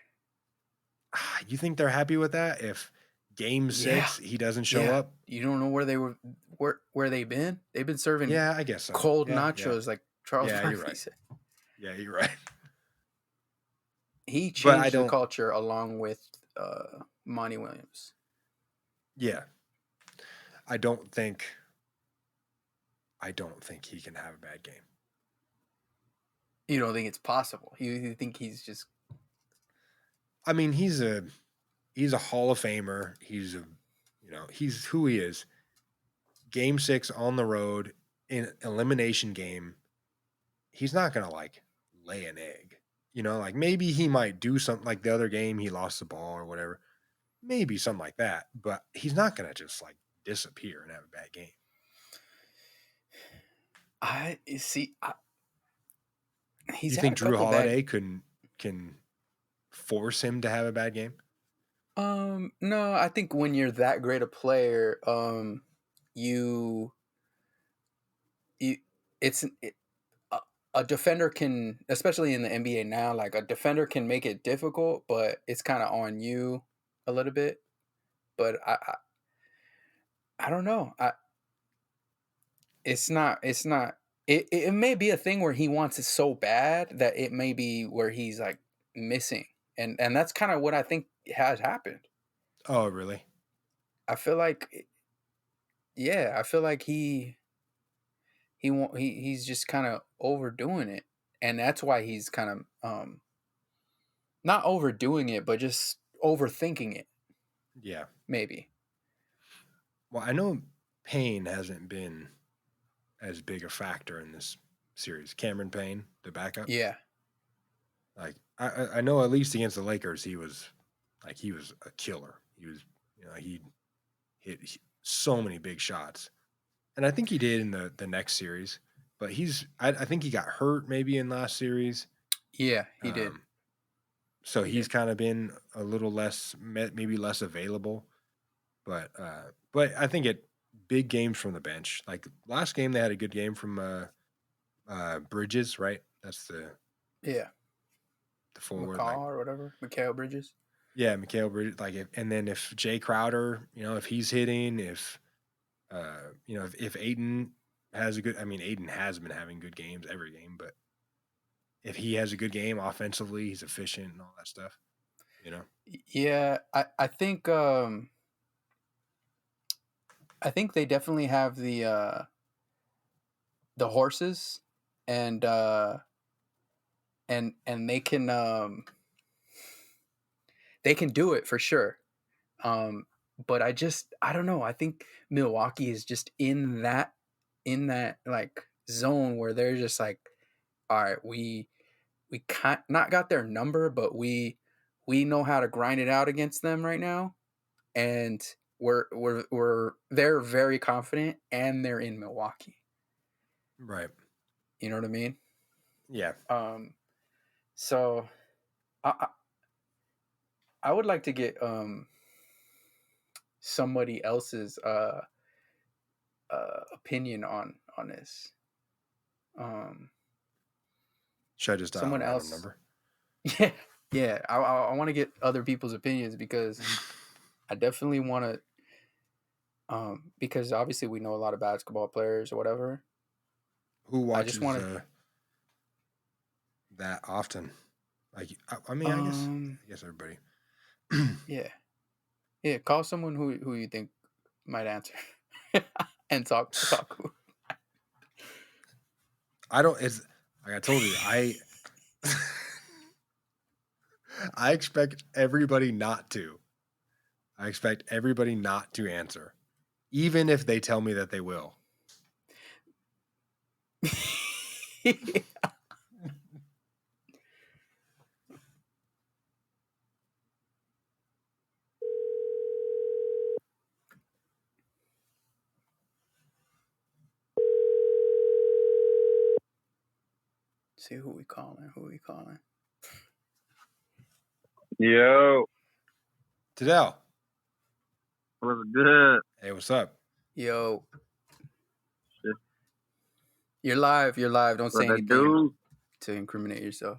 You think they're happy with that if game Yeah, 6 he doesn't show yeah. up? You don't know where they were, where they've been. They've been serving Yeah, I guess so. cold Yeah, yeah. nachos, like Charles Yeah, you're Barkley right. said. Yeah, you're right. He But I changed the don't culture along with Monty Williams. yeah, I don't think I don't think he can have a bad game. You don't think it's possible? You think he's just I mean, he's a Hall of Famer. He's who he is. Game 6 on the road in elimination game, he's not going to like lay an egg. Like maybe he might do something like the other game he lost the ball or whatever. Maybe something like that, but he's not going to just like disappear and have a bad game. I see. You He's had think a Drew couple bad. Holiday can force him to have a bad game? No, I think when you're that great a player, you you it's a, a defender can, especially in the NBA now, like a defender can make it difficult, but it's kind of on you a little bit. But I don't know. It's not it may be a thing where he wants it so bad that it may be where he's like missing. And that's kind of what I think has happened. Oh, really? I feel like yeah, I feel like he's just kind of overdoing it. And that's why he's kind of not overdoing it, but just overthinking it Yeah. maybe. Well, I know Payne hasn't been as big a factor in this series. Cameron Payne, the backup. Yeah. Like I know at least against the Lakers, he was a killer. He was he hit so many big shots, and I think he did in the next series. But I think he got hurt maybe in last series, Yeah, he did. um, so He he's did. kind of been a little less maybe less available. But I think it big games from the bench. Like last game, they had a good game from Bridges, right? That's Yeah. the forward. McCall Like or whatever. Mikal Bridges. yeah, Mikhail Bridges. Like and then if Jay Crowder, if he's hitting, if Aiden has a good. I mean, Aiden has been having good games every game, but if he has a good game offensively, he's efficient and all that stuff. You know. Yeah, I think they definitely have the horses and and they can do it for sure. Um but I don't know. I think Milwaukee is just in that like zone where they're just like, all right, we can't not got their number, but we know how to grind it out against them right now, and they're very confident, and they're in Milwaukee. Right. You know what I mean? Yeah. Um, so I I would like to get somebody else's opinion on this. Um, Should I just dial a someone random else, number? yeah, yeah. I want to get other people's opinions because I definitely want to. Because obviously we know a lot of basketball players or whatever. Who I just watches want that often? Like, I to, mean, I guess everybody. yeah, yeah. Call someone who you think might answer, and talk. I don't. It's like I told you. I expect everybody not to. I expect everybody not to answer, even if they tell me that they will. See who we calling. Yo, Tildell, what's good? hey, what's up? Yo, Shit. you're live. Don't say What I anything do? to incriminate yourself.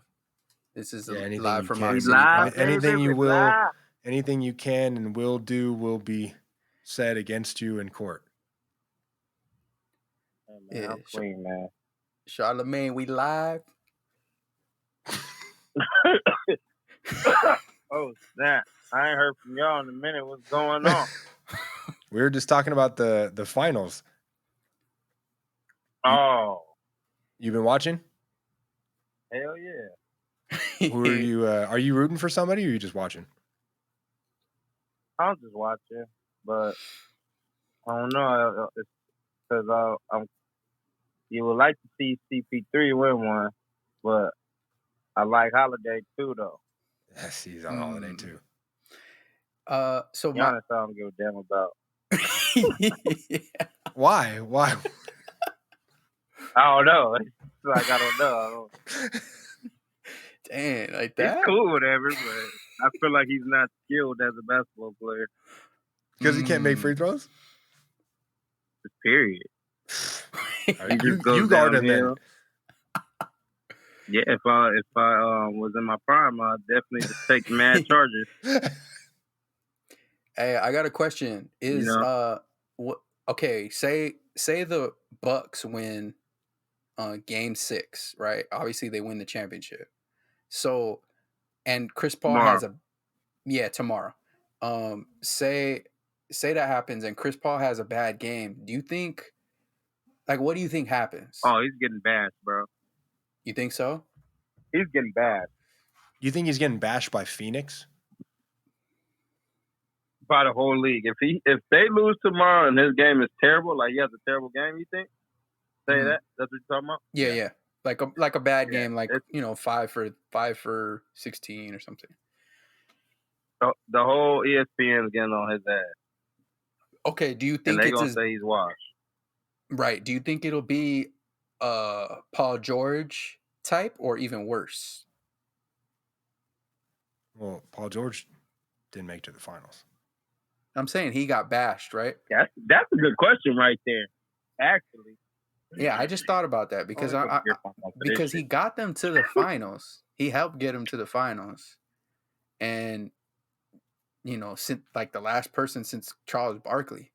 This is Anything live you from can. our We city live, podcast. Anything baby. you We will, live. anything you can and will do will be said against you in court. Hey, man, I'm clean, man. Charlemagne, we live. Oh, snap. I ain't heard from y'all in a minute. What's going on? We were just talking about the finals. Oh, You've been watching? hell yeah. Who are you? Are you rooting for somebody or are you just watching? I'm just watching, but I don't know. It's because you would like to see CP3 win one, but I like Holiday too, though. Yes, he's on holiday too. So Giannis, I don't give a damn about. Why? I don't know. It's like, I don't know. Dang, like He's that? cool, whatever, but I feel like he's not skilled as a basketball player. Because he can't make free throws? Just period. Right, He just goes you guard him downhill. then. Yeah, if I was in my prime, I'd definitely just take mad charges. Hey, I got a question. Is okay, say the Bucks win game 6, right? Obviously they win the championship. So and Chris Paul Tomorrow. Tomorrow. Say that happens and Chris Paul has a bad game. Do you think what do you think happens? Oh, he's getting bashed, bro. You think so? He's getting bashed. You think he's getting bashed by Phoenix? By the whole league. If they lose tomorrow and his game is terrible, like he has a terrible game, you think? Say that? That's what you're talking about? Yeah. Like a bad game, 5 for 16 or something. The whole ESPN's getting on his ass. Okay, do you think and they're gonna say he's washed? Right. Do you think it'll be Paul George type or even worse? Well, Paul George didn't make it to the finals. I'm saying he got bashed, right? That's a good question right there, actually. Yeah, I just thought about that because because he got them to the finals. He helped get them to the finals, and since the last person since Charles Barkley,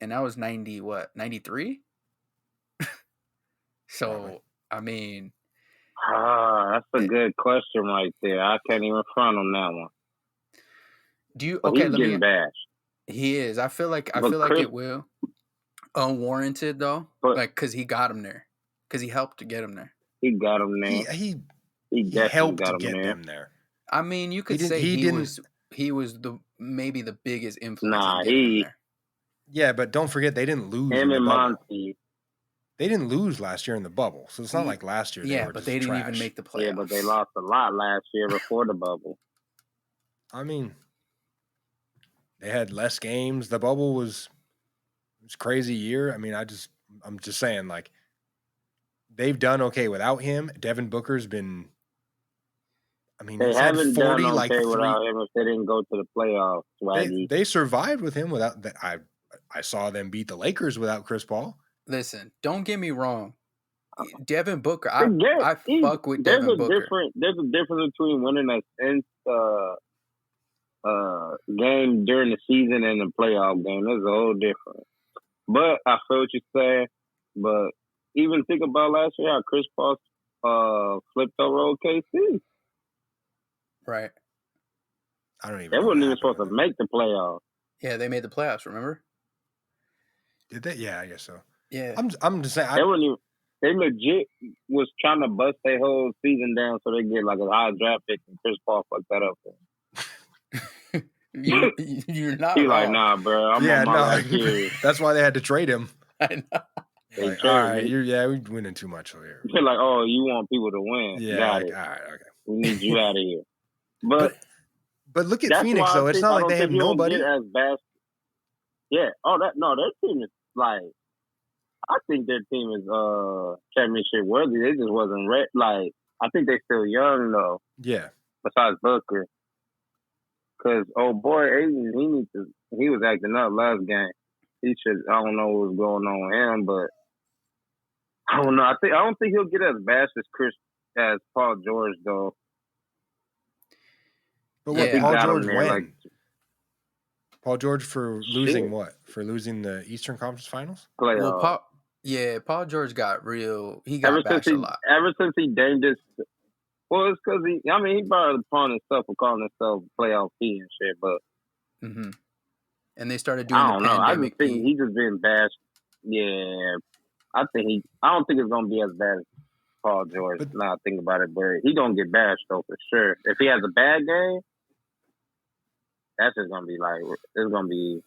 and that was 93. So Probably. I mean, that's a good question right there. I can't even front on that one. Do you? But Okay, he's getting bashed. He is. I feel like it will. Unwarranted though, because he got him there, because he helped to get him there. He got him there. He definitely helped got to him get there. them there. I mean, you could say he was maybe the biggest influence in getting him there. Yeah, but don't forget they didn't lose Him in the and bubble. Monty. They didn't lose last year in the bubble, so it's not like last year they were but just they didn't trash. even make the playoffs. Yeah, but they lost a lot last year before the bubble. I mean, they had less games. The bubble was a crazy year. I mean, I'm just saying, like, they've done okay without him. Devin Booker's been. I mean, they haven't done okay without him if they didn't go to the playoffs. They survived with him without. I saw them beat the Lakers without Chris Paul. Listen, don't get me wrong. Devin Booker, I fuck with Devin Booker. There's a difference between winning a game during the season and a playoff game. There's a whole difference. But I feel what you're saying. But even think about last year how Chris Paul flipped over OKC. Right. I don't even. They weren't even supposed to make the playoffs. Yeah, they made the playoffs. Remember? Did they? Yeah, I guess so. Yeah. I'm just saying. They legit was trying to bust their whole season down so they get like a high draft pick, and Chris Paul fucked that up. You're not He wrong. like, nah, bro. I'm on my last year. That's why they had to trade him. I know. They Like, all traded right, me. we're winning too much here. They're like, oh, you want people to win? Yeah, Got like, it. all right, okay. We need you out of here. But look at that's Phoenix why though. It's not I like don't they have think you'll nobody. get as bad. Yeah. Oh, their team is like. I think their team is championship worthy. They just wasn't like. I think they're still young though. Yeah. Besides Booker, because boy, Aiden, he was acting up last game. He should. I don't know what was going on with him, but I don't know. I don't think he'll get as bashed as Paul George though. But what? Yeah. Paul George there, when? like, Paul George for losing shit. what? For losing the Eastern Conference Finals? Playoff. Well, Paul George got real. He got bashed a lot. Ever since he named this. Well, it's because he brought it upon himself for calling himself playoff P and shit, but. Mm-hmm. And they started doing I don't the know. I pandemic. just think he just been bashed. Yeah. I don't think it's going to be as bad as Paul George. Now I think about it, but he going to get bashed, though, for sure. If he has a bad game, that's just going to be like, it's going to be,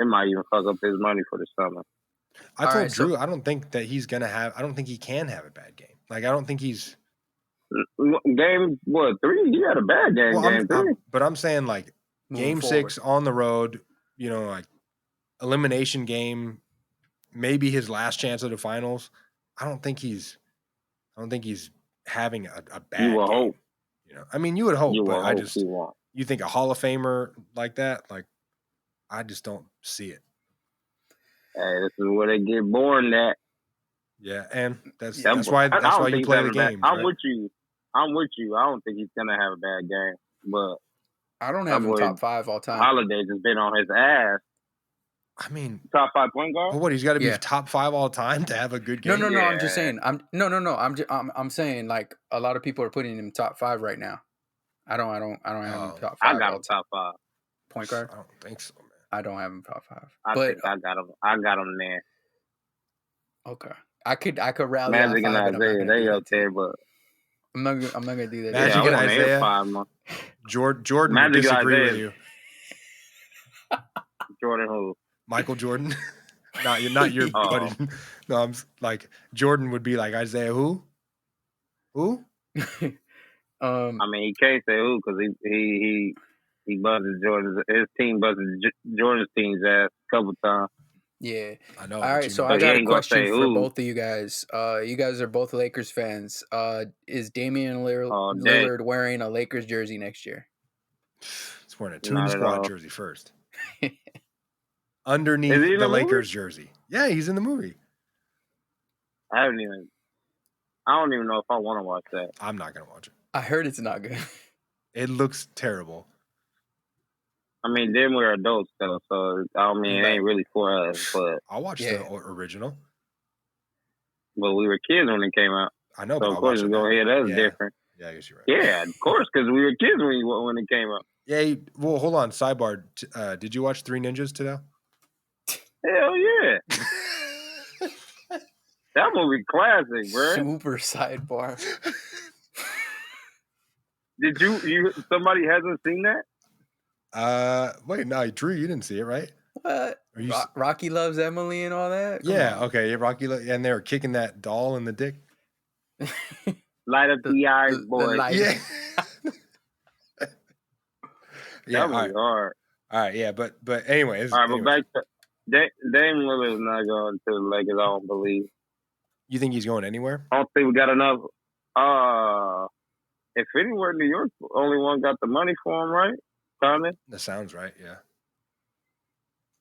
it might even fuck up his money for the summer. I told Drew, I don't think that he's going to I don't think he can have a bad game. Like, I don't think he's. Game, 3? He had a bad game, game 3. But I'm saying, like, game 6 on the road, like, elimination game, maybe his last chance at the finals. I don't think he's having a bad game. Hope. I mean, you would hope, but you think a Hall of Famer like that, like, I just don't see it. Hey, this is where they get born at. Yeah, and that's why you play the games. I'm with you. I don't think he's gonna have a bad game, but I don't have him top 5 all time. Holiday just been on his ass. I mean, top 5 point guard. But what? He's got to be top 5 all time to have a good game. No. I'm just saying. I'm saying like a lot of people are putting him top 5 right now. I don't have him top 5. I got him top 5. Point guard. I don't think so, man. I don't have him top 5. I think I got him. I got him there. Okay. I could rally. Magic and Isaiah, they okay, but I'm not gonna do that. Magic and Isaiah. Jordan would disagree with you. Jordan who? Michael Jordan. not your buddy. No, I'm like Jordan would be like Isaiah who? Who? I mean, he can't say who because he buzzed Jordan's. His team buzzed Jordan's team's ass a couple times. Yeah, I know. All right, so I got a question for both of you guys. You guys are both Lakers fans. Is Damian Lillard wearing a Lakers jersey next year? He's wearing a Toon Squad jersey first. Underneath the Lakers jersey. Yeah, he's in the movie. I don't even know if I want to watch that. I'm not gonna watch it. I heard it's not good. It looks terrible. I mean, then we're adults though, so I mean, it ain't really for us. But I'll watch the original. But we were kids when it came out. I know, so but of course it's gonna that's different. Yeah, I guess you're right. Yeah, of course, because we were kids when it came out. Yeah. Well, hold on. Sidebar. Did you watch Three Ninjas today? Hell yeah. That movie classic, bro. Super sidebar. Did you somebody hasn't seen that? Wait, no, Drew, you didn't see it, right? What? Rocky Loves Emily and all that? Come on. Okay, Rocky, and they were kicking that doll in the dick. Light up the eyes, boy. Yeah. Yeah, that was hard. All right, yeah, but anyways. All right, but back to Dame Lillard's not going to the Lakers, I don't believe. You think he's going anywhere? I don't think we got enough. If anywhere, New York, only one got the money for him, right? Kinda? That sounds right, yeah.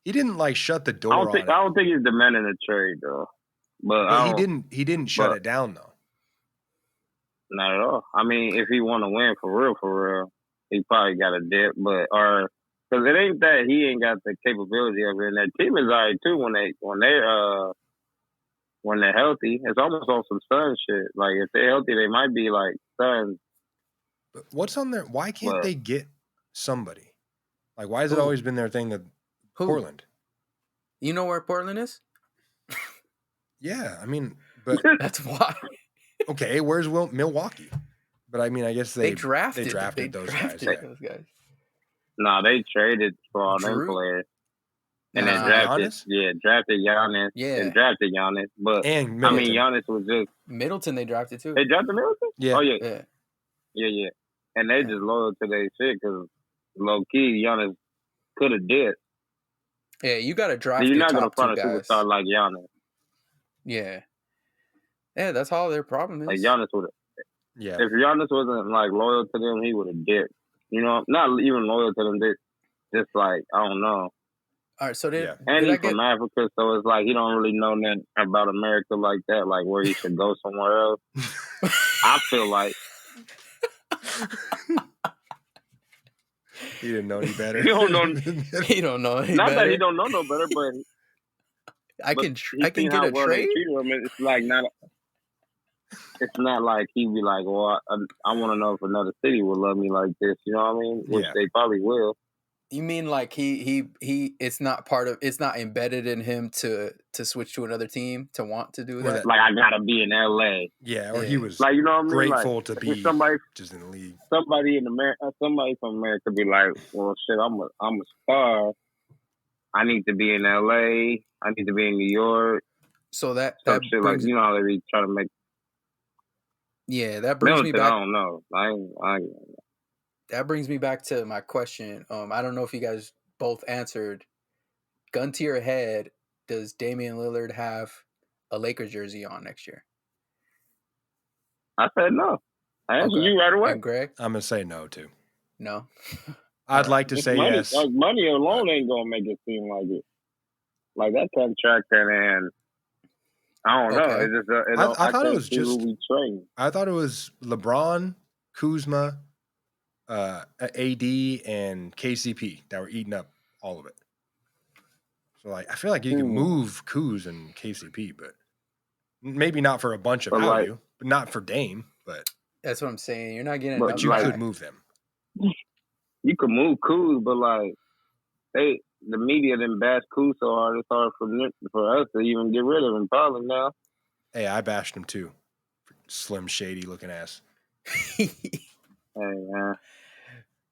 He didn't shut the door on it. I don't think he's demanding a trade though. But he didn't shut it down though. Not at all. I mean, if he want to win for real, he probably got a dip, because it ain't that he ain't got the capability of it. And that team is alright too when they're healthy. It's almost on some Sun shit. Like if they're healthy, they might be like Suns. But what's on there? Why can't they get somebody? Like, why has it always been their thing that Portland? You know where Portland is? Yeah, I mean, but That's why okay, where's Milwaukee? But I mean, I guess they they drafted those guys. Yeah. those guys. No, they traded for all them Drew? players. And Nah. then drafted Giannis? drafted Giannis. Yeah. And drafted Giannis. But, And I mean, Middleton. Giannis was just, Middleton they drafted too. they drafted Middleton? Yeah. Oh, yeah. Yeah. Yeah. And they Yeah. just loyal to their shit because low-key, Giannis could have did. Yeah, you got to draft You're your not going to top two find a guys. superstar like Giannis. Yeah. Yeah, that's all their problem is. Like, Giannis would have. Yeah. If Giannis wasn't, like, loyal to them, he would have dipped. You know, not even loyal to them, just like, I don't know. All right, so did And I he's get from Africa, so it's like he don't really know nothing about America like that, like where he should go somewhere else. I feel like He didn't know any better. he don't know. he don't know any Not better. that he don't know no better, but I can he seen get how a well they trade. treat him. It's like not. It's not like he be like, well, I want to know if another city will love me like this. You know what I mean? Which Yeah. they probably will. You mean like he it's not part of, it's not embedded in him to switch to another team, to want to do Or that? that- Like I gotta be in LA. Yeah, or he Yeah. was Like you know what I mean? grateful Like to be somebody just in the league. somebody in America, somebody from America be like, well, shit, I'm a star. I need to be in LA. I need to be in New York. So that Some shit brings, like, you know how they be trying to make. yeah, that brings me Middleton, back. I don't know. That brings me back to my question. I don't know if you guys both answered. Gun to your head, does Damian Lillard have a Lakers jersey on next year? I said no. I answered Okay. you right away. And Greg? I'm gonna say no too. No. I'd Alright. like to It's say money. yes. Like, money alone ain't gonna make it seem like it. Like that contract and I don't know. Okay. It's just I thought it can't was see who just- we train. I thought it was LeBron, Kuzma, AD, and KCP that were eating up all of it. So like, I feel like you can move Kuz and KCP, but maybe not for a bunch of But, like- value, but not for Dame. But That's what I'm saying. You're not getting But enough you like- back. could move them. You could move Kuz, but like the media didn't bash Kuz so hard. It's hard for us to even get rid of him probably now. Hey, I bashed him too. Slim Shady looking ass. Hey man,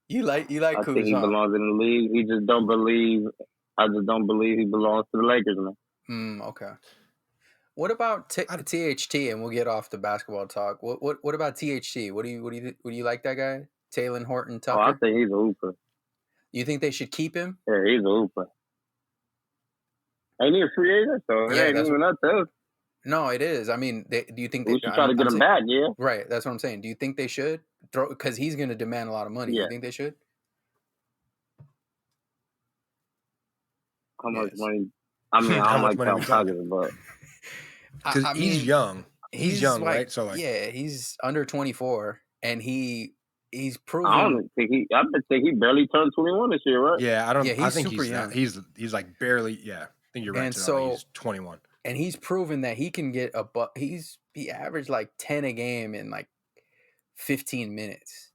You like I Kuz, think he huh? belongs in the league. He just don't believe. I just don't believe he belongs to the Lakers, man. Okay. What about THT? And we'll get off the basketball talk. What about THT? What do you like that guy? Taylor Horton Tucker? Oh, I think he's a hooper. You think they should keep him? Yeah, he's a hooper. Ain't he a free agent? So it Yeah, ain't that's even up to us. No, it is. I mean, do you think We should try to get him back, yeah. Right, that's what I'm saying. Do you think they should throw, because he's going to demand a lot of money? Yeah. You think they should? How much Yes. money? I mean, I How don't much like money Tom we talking? Cousins, but Because I he's mean, young. He's young, like, right? So like, yeah, he's under 24, and he's proven. I don't think I think he barely turned 21 this year, right? yeah, I don't. Yeah, I he's think super he's young. he's like barely. Yeah, I think you're right. And To know so- he's 21. And he's proven that he can get he averaged like 10 a game in like 15 minutes.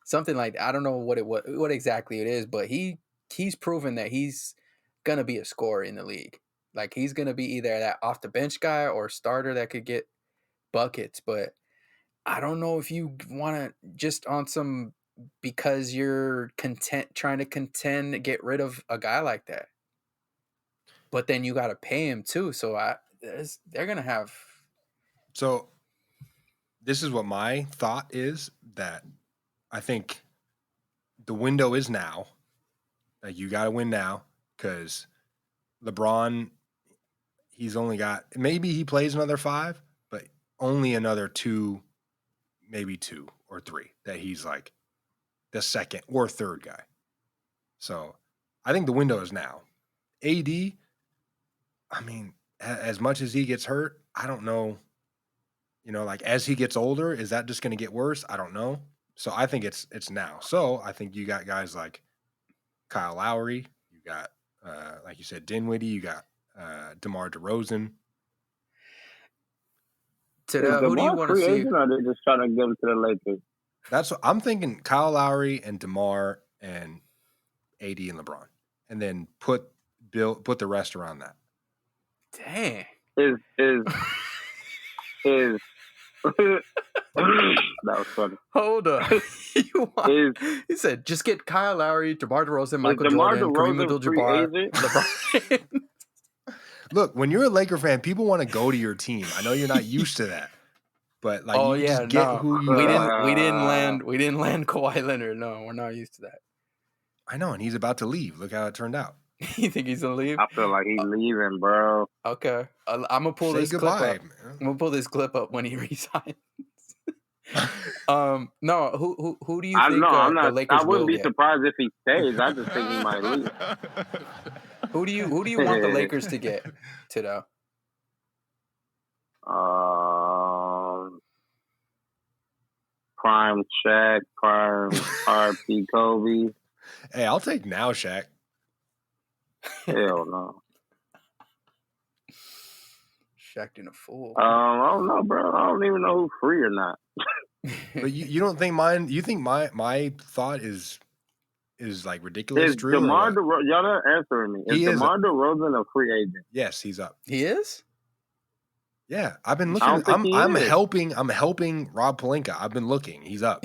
Something like that. I don't know what exactly it is, but he's proven that he's gonna be a scorer in the league. Like he's gonna be either that off the bench guy or starter that could get buckets. But I don't know if you wanna just on some, because you're trying to contend, get rid of a guy like that. But then you got to pay him too. So they're going to have. So this is what my thought is, that I think the window is now. Like you got to win now, because LeBron, he's only got, maybe he plays another 5, but only another 2, maybe 2 or 3 that he's like the second or third guy. So I think the window is now. AD, I mean, as much as he gets hurt, I don't know. You know, like as he gets older, is that just going to get worse? I don't know. So I think it's now. So I think you got guys like Kyle Lowry, you got like you said, Dinwiddie, you got DeMar DeRozan. Who Is do you DeMar want to free see? agent, or they just trying to give him to the Lakers? That's what I'm thinking. Kyle Lowry and DeMar and AD and LeBron, and then put the rest around that. Dang. is that was funny. Hold on. He said, just get Kyle Lowry, DeMar DeRozan, Michael Jordan, Kareem Abdul-Jabbar, LeBron. Look, when you're a Laker fan, people want to go to your team. I know you're not used to that, but like, just get who you. We didn't land Kawhi Leonard. No, we're not used to that. I know, and he's about to leave. Look how it turned out. You think he's gonna leave? I feel like he's leaving, bro. Okay, I'm gonna pull this clip up. Man. I'm gonna pull this clip up when he resigns. No, who do you think the Lakers I wouldn't be get? surprised if he stays. I just think he might leave. Who do you want the Lakers to get, Tildell? Prime Shaq, prime RP Kobe. Hey, I'll take now Shaq. Hell no. Shaq in a fool. I don't know, bro. I don't even know who's free or not. But you don't think mine? You think my thought is like ridiculous? Is True? DeMar DeRozan? Y'all not answering me. Is DeMar DeRozan a free agent? Yes, he's up. He is. Yeah, I've been looking. I'm helping Rob Pelinka. I've been looking. He's up.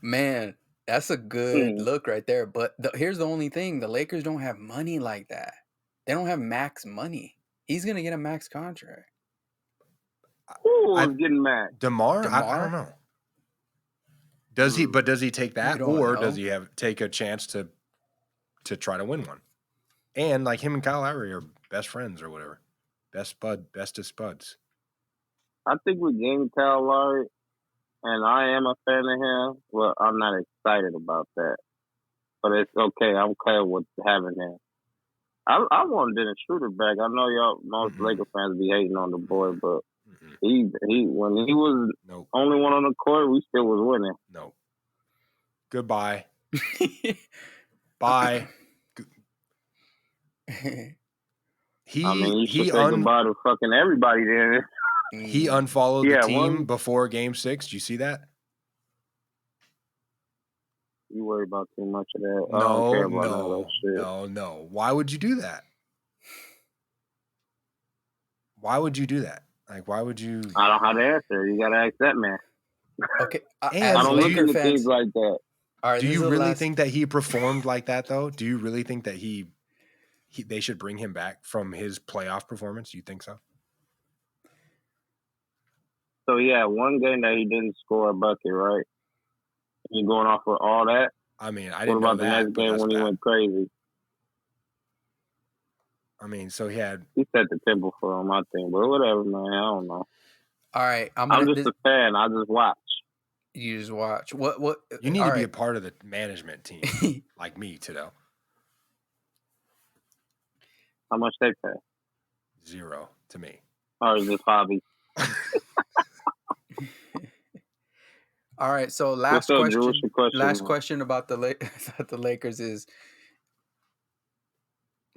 Man, that's a good look right there. But here's the only thing: the Lakers don't have money like that. They don't have max money. He's gonna get a max contract. Who's getting max? DeMar? I don't know. Does he? But does he take that, or does he take a chance to try to win one? And like him and Kyle Lowry are best friends or whatever. Bestest buds. I think we gained Kyle Lowry, and I am a fan of him. Well, I'm not excited about that, but it's okay. I'm okay with having him. I want Dennis Schroeder back. I know most Laker fans be hating on the boy, but he when he was only one on the court, we still was winning. No. Goodbye. Bye. You should say goodbye to fucking everybody then. He unfollowed the team before Game 6. Did you see that? You worry about too much of that. I don't care about all that shit. No. Why would you do that? Why would you do that? Like, why would you? I don't know how to answer. You gotta ask that man. Okay, I don't look into things like that. All right, do you really think that he performed like that though? Do you really think that they should bring him back from his playoff performance? Do you think so? So yeah, one game that he didn't score a bucket, right? You going off with all that? I mean, I didn't know that. What about the next game when he went crazy? I mean, so he set the tempo for him, I think. But whatever, man. I don't know. All right, I'm just a fan. I just watch. You just watch. What? You need to be a part of the management team, like me, Tildell. How much they pay? 0 to me. Or is this hobby? All right, so last question about the Lakers is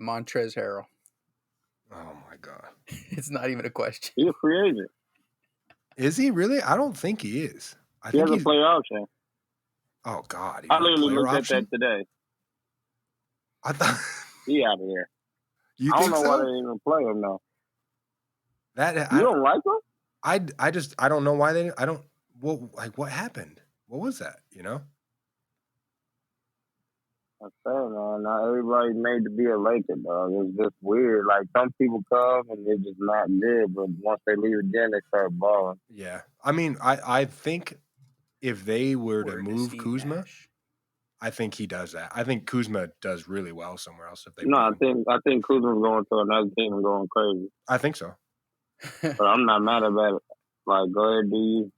Montrezl Harrell. Oh my God. It's not even a question. He's a free agent. Is he really? I don't think he is. He has a player option. Oh God. I literally looked at that today. I thought he out of here. I don't know why they even play him though. You don't like him? I don't know why they. I don't. Well, like what happened? What was that? You know. I'm saying, man, not everybody's made to be a Laker, dog. It's just weird. Like some people come and they're just not good, but once they leave again, they start balling. Yeah, I mean, I think if they were to move Kuzma, I think he does that. I think Kuzma does really well somewhere else. If they I think Kuzma's going to another team and going crazy. I think so. But I'm not mad about it. Like, go ahead, do you?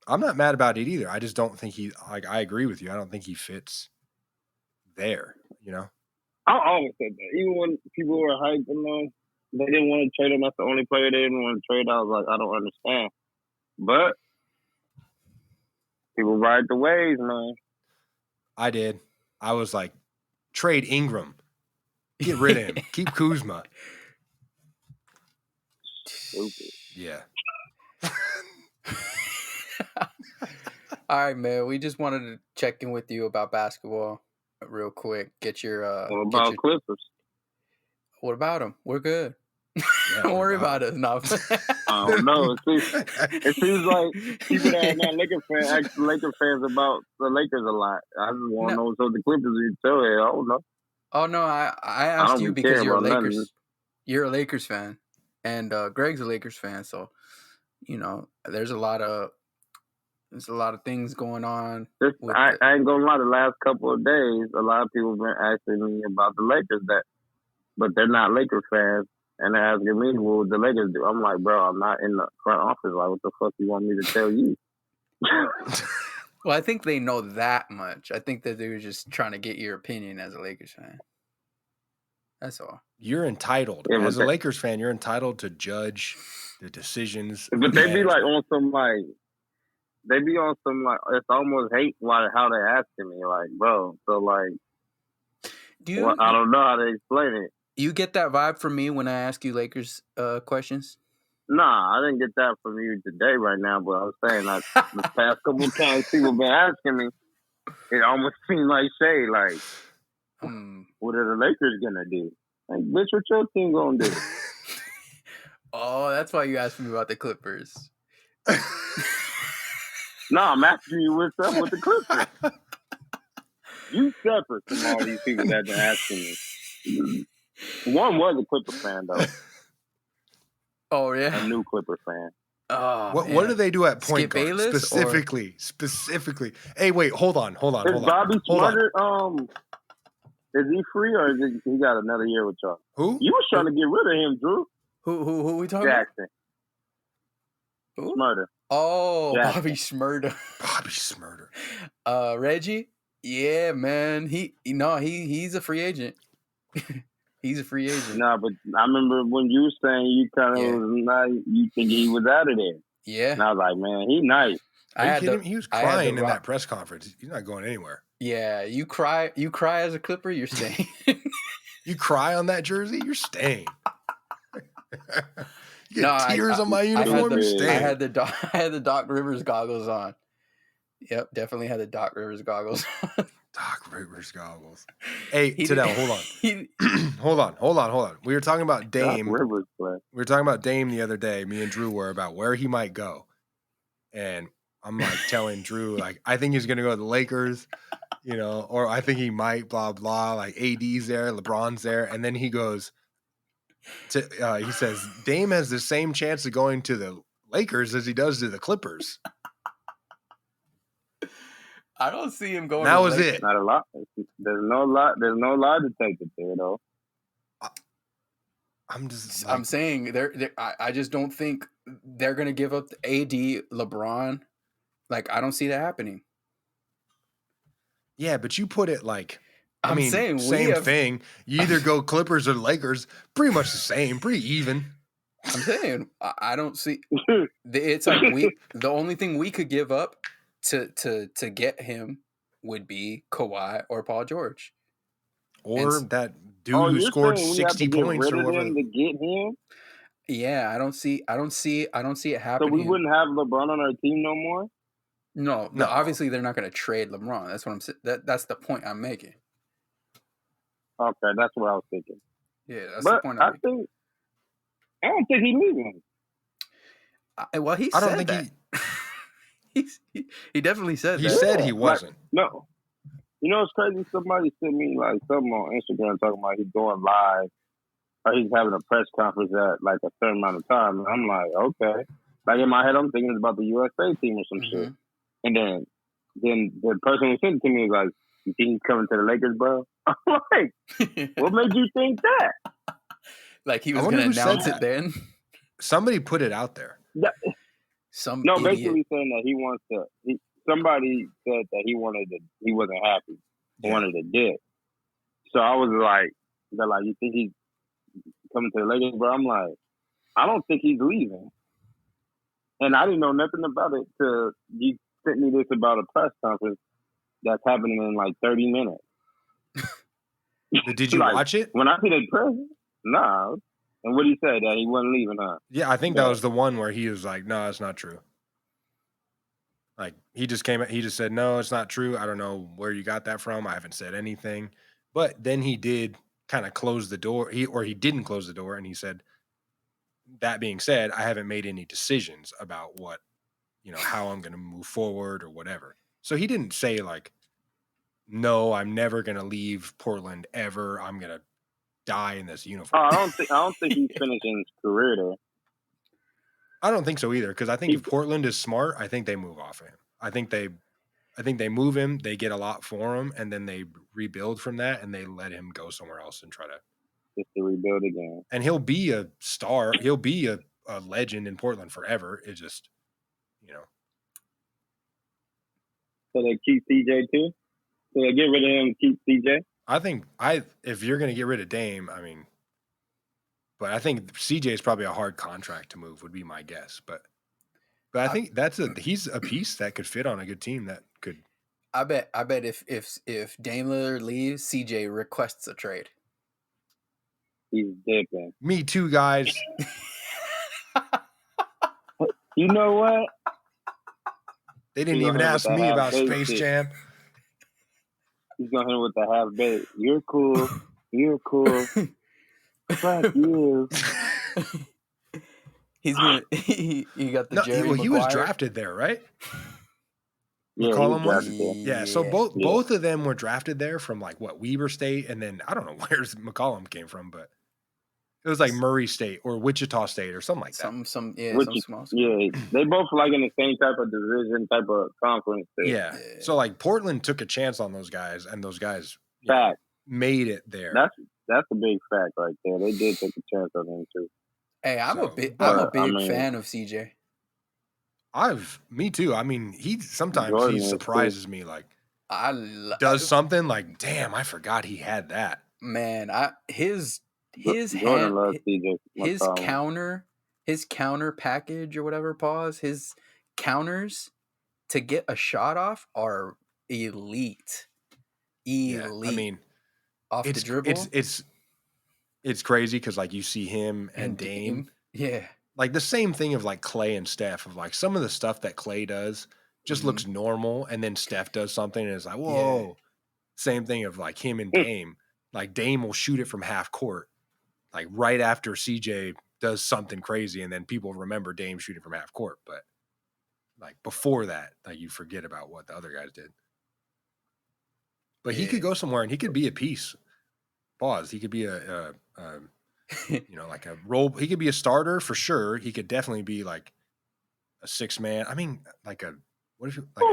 I'm not mad about it either. I just don't think I agree with you. I don't think he fits there, you know? I always said that. Even when people were hyping him, they didn't want to trade him. That's the only player they didn't want to trade. I was like, I don't understand. But people ride the waves, man. I did. I was like, trade Ingram. Get rid of him. Keep Kuzma. Stupid. Yeah. All right, man. We just wanted to check in with you about basketball real quick. Get your what about Clippers? What about them? We're good. Yeah, Don't worry wow. about it. No. I don't know. It seems like people that are not Lakers fans ask the Lakers fans about the Lakers a lot. I just want to No. know so the Clippers you tell you. I don't know. Oh no, I I asked don't you be because caring you're a about nothing. Lakers. You're a Lakers fan, and Greg's a Lakers fan. So, there's a lot of things going on with I ain't gonna lie. The last couple of days, a lot of people have been asking me about the Lakers, but they're not Lakers fans, and they're asking me what would the Lakers do. I'm like, bro, I'm not in the front office. Like, what the fuck you want me to tell you? Well, I think they know that much. I think that they were just trying to get your opinion as a Lakers fan. That's all. You're entitled. Yeah, As a Lakers fan, you're entitled to judge the decisions. But they be like on some like, it's almost hate how they asking me. Like, bro, so like, I don't know how to explain it. You get that vibe from me when I ask you Lakers questions? Nah, I didn't get that from you today right now, but I was saying like the past couple of times people been asking me, it almost seemed like shade, like, what are the Lakers gonna do? Like, bitch, what your team gonna do? Oh, that's why you asked me about the Clippers. No, I'm asking you what's up with the Clippers. You separate from all these people that been asking me. One was a Clipper fan though. Oh yeah, a new Clipper fan. Oh, what do they do at point Skip guard Bayless specifically? Hey, wait, hold on. Is Bobby Smarter? Is he free or is he got another year with y'all? Who? You was trying to get rid of him, Drew. Who we talking Jackson. about? Who? Smurder. Oh, Jackson. Bobby Shmurda. Bobby Shmurda. Reggie? Yeah, man. He's a free agent. He's a free agent. No, but I remember when you were saying you kind of was nice, you think he was out of there. Yeah. And I was like, man, he nice. Are you kidding me? He was crying in that press conference. He's not going anywhere. Yeah, you cry as a Clipper, you're staying. You cry on that jersey, you're staying. You get tears on my uniform, you're staying. I had the Doc Rivers goggles on. Yep, definitely had the Doc Rivers goggles on. Doc Rivers goggles. Hey, Tildell, hold on. hold on. We were talking about Dame. Doc Rivers play. We were talking about Dame the other day. Me and Drew were about where he might go. And I'm like telling Drew, like, I think he's going to go to the Lakers, or I think he might, blah, blah. Like, AD's there, LeBron's there. And then he goes, he says, Dame has the same chance of going to the Lakers as he does to the Clippers. I don't see him going. That was it. Not a lot. There's no lot to take it there, though. I'm saying I just don't think they're gonna give up AD, LeBron. Like, I don't see that happening. Yeah, but you put it like, I'm saying same thing. You either go Clippers or Lakers. Pretty much the same. Pretty even. I'm saying I don't see. It's like the only thing we could give up to get him would be Kawhi or Paul George, or that dude who scored 60 points or whatever. To get him. Yeah, I don't see it happening. So we wouldn't have LeBron on our team no more. No. Obviously they're not going to trade LeBron. That's what I'm saying. That's the point I'm making. Okay, that's what I was thinking. Yeah, that's the point I'm making. I don't think he's leaving. Well, he said that. He definitely said that. He said he wasn't. No. You know what's crazy? Somebody sent me like something on Instagram talking about he's going live or he's having a press conference at like a certain amount of time. And I'm like, okay. Like in my head, I'm thinking it's about the USA team or some shit. And then the person who sent it to me was like, you think he's coming to the Lakers, bro? I'm like, what made you think that? Like he was going to announce it then? Somebody put it out there. Basically saying that he wants to. Somebody said that he wasn't happy. He wanted to dip. So I was like, they're like, you think he's coming to the Lakers, bro? I'm like, I don't think he's leaving. And I didn't know nothing about it till you sent me this about a press conference that's happening in like 30 minutes. Did you watch it? When I see the press, nah. And what did he say? That he wasn't leaving, huh? Yeah, I think that was the one where he was like, no, it's not true. Like, he just said, no, it's not true. I don't know where you got that from. I haven't said anything. But then he did kind of close the door. He didn't close the door, and he said, that being said, I haven't made any decisions about what, how I'm going to move forward or whatever. So he didn't say like, no, I'm never going to leave Portland ever. I'm going to die in this uniform. I don't think he's finishing his career there. I don't think so either, because I think if Portland is smart, I think they move off of him. I think they move him, they get a lot for him, and then they rebuild from that, and they let him go somewhere else and try to just to rebuild again. And he'll be a star. He'll be a legend in Portland forever. It just, So they keep CJ too? So they get rid of him and keep CJ? I think if you're going to get rid of Dame, but I think CJ is probably a hard contract to move, would be my guess. But I think he's a piece that could fit on a good team that could. I bet if Dame Lillard leaves, CJ requests a trade. He's dipping. Me too, guys. You know what? They didn't even ask me about Space Jam. He's going to hit with the half bait. You're cool. You're cool. Fuck you. He's gonna. He got the Jerry Maguire. He was drafted there, right? Yeah, McCollum was. Yeah, so both of them were drafted there from like Weber State, and then I don't know where McCollum came from, but it was like Murray State or Wichita State or something like that. Some small school. Yeah, they both like in the same type of division, type of conference. Yeah. So like Portland took a chance on those guys, and those guys made it there. That's a big fact right there. They did take a chance on him too. Hey, I'm a big fan of CJ. Me too. I mean, he surprises me. Like, does something like, damn, I forgot he had that. Man, his counter package or whatever, his counters to get a shot off are elite. Yeah, I mean, off the dribble. It's crazy because like you see him and Dame. Yeah. Like the same thing of like Clay and Steph, of like some of the stuff that Clay does just looks normal, and then Steph does something and it's like, whoa. Yeah. Same thing of like him and Dame. Like Dame will shoot it from half court, like right after CJ does something crazy, and then people remember Dame shooting from half court. But like before that, like you forget about what the other guys did. But he could go somewhere and he could be a piece. He could be a like a role. He could be a starter for sure. He could definitely be like a 6-man. I mean, like a what if you? Like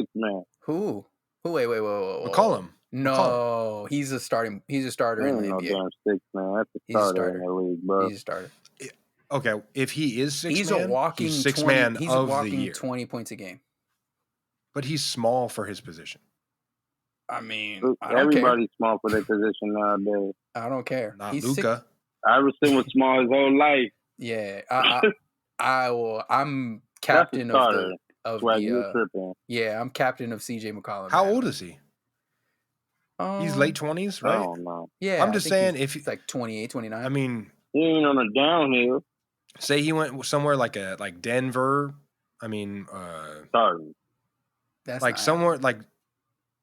6-man. Who? Wait. McCollum. No, McCollum. He's a starter in the NBA. No damn 6-man. That's a starter in the league, bro. He's a starter. Okay, if he is 6-man, he's a walking 6-man he's of a walking the year. 20 points a game. But he's small for his position. I mean, everybody's small for their position nowadays. I don't care. Not Luka. Iverson was small his whole life. Yeah, I'm captain of the. Yeah, I'm captain of CJ McCollum. How old is he? He's late 20s, right? Oh no. Yeah, I'm just saying if he's like 28, 29. I mean, he ain't on a downhill. Say he went somewhere like Denver. I mean, starting. That's like somewhere like.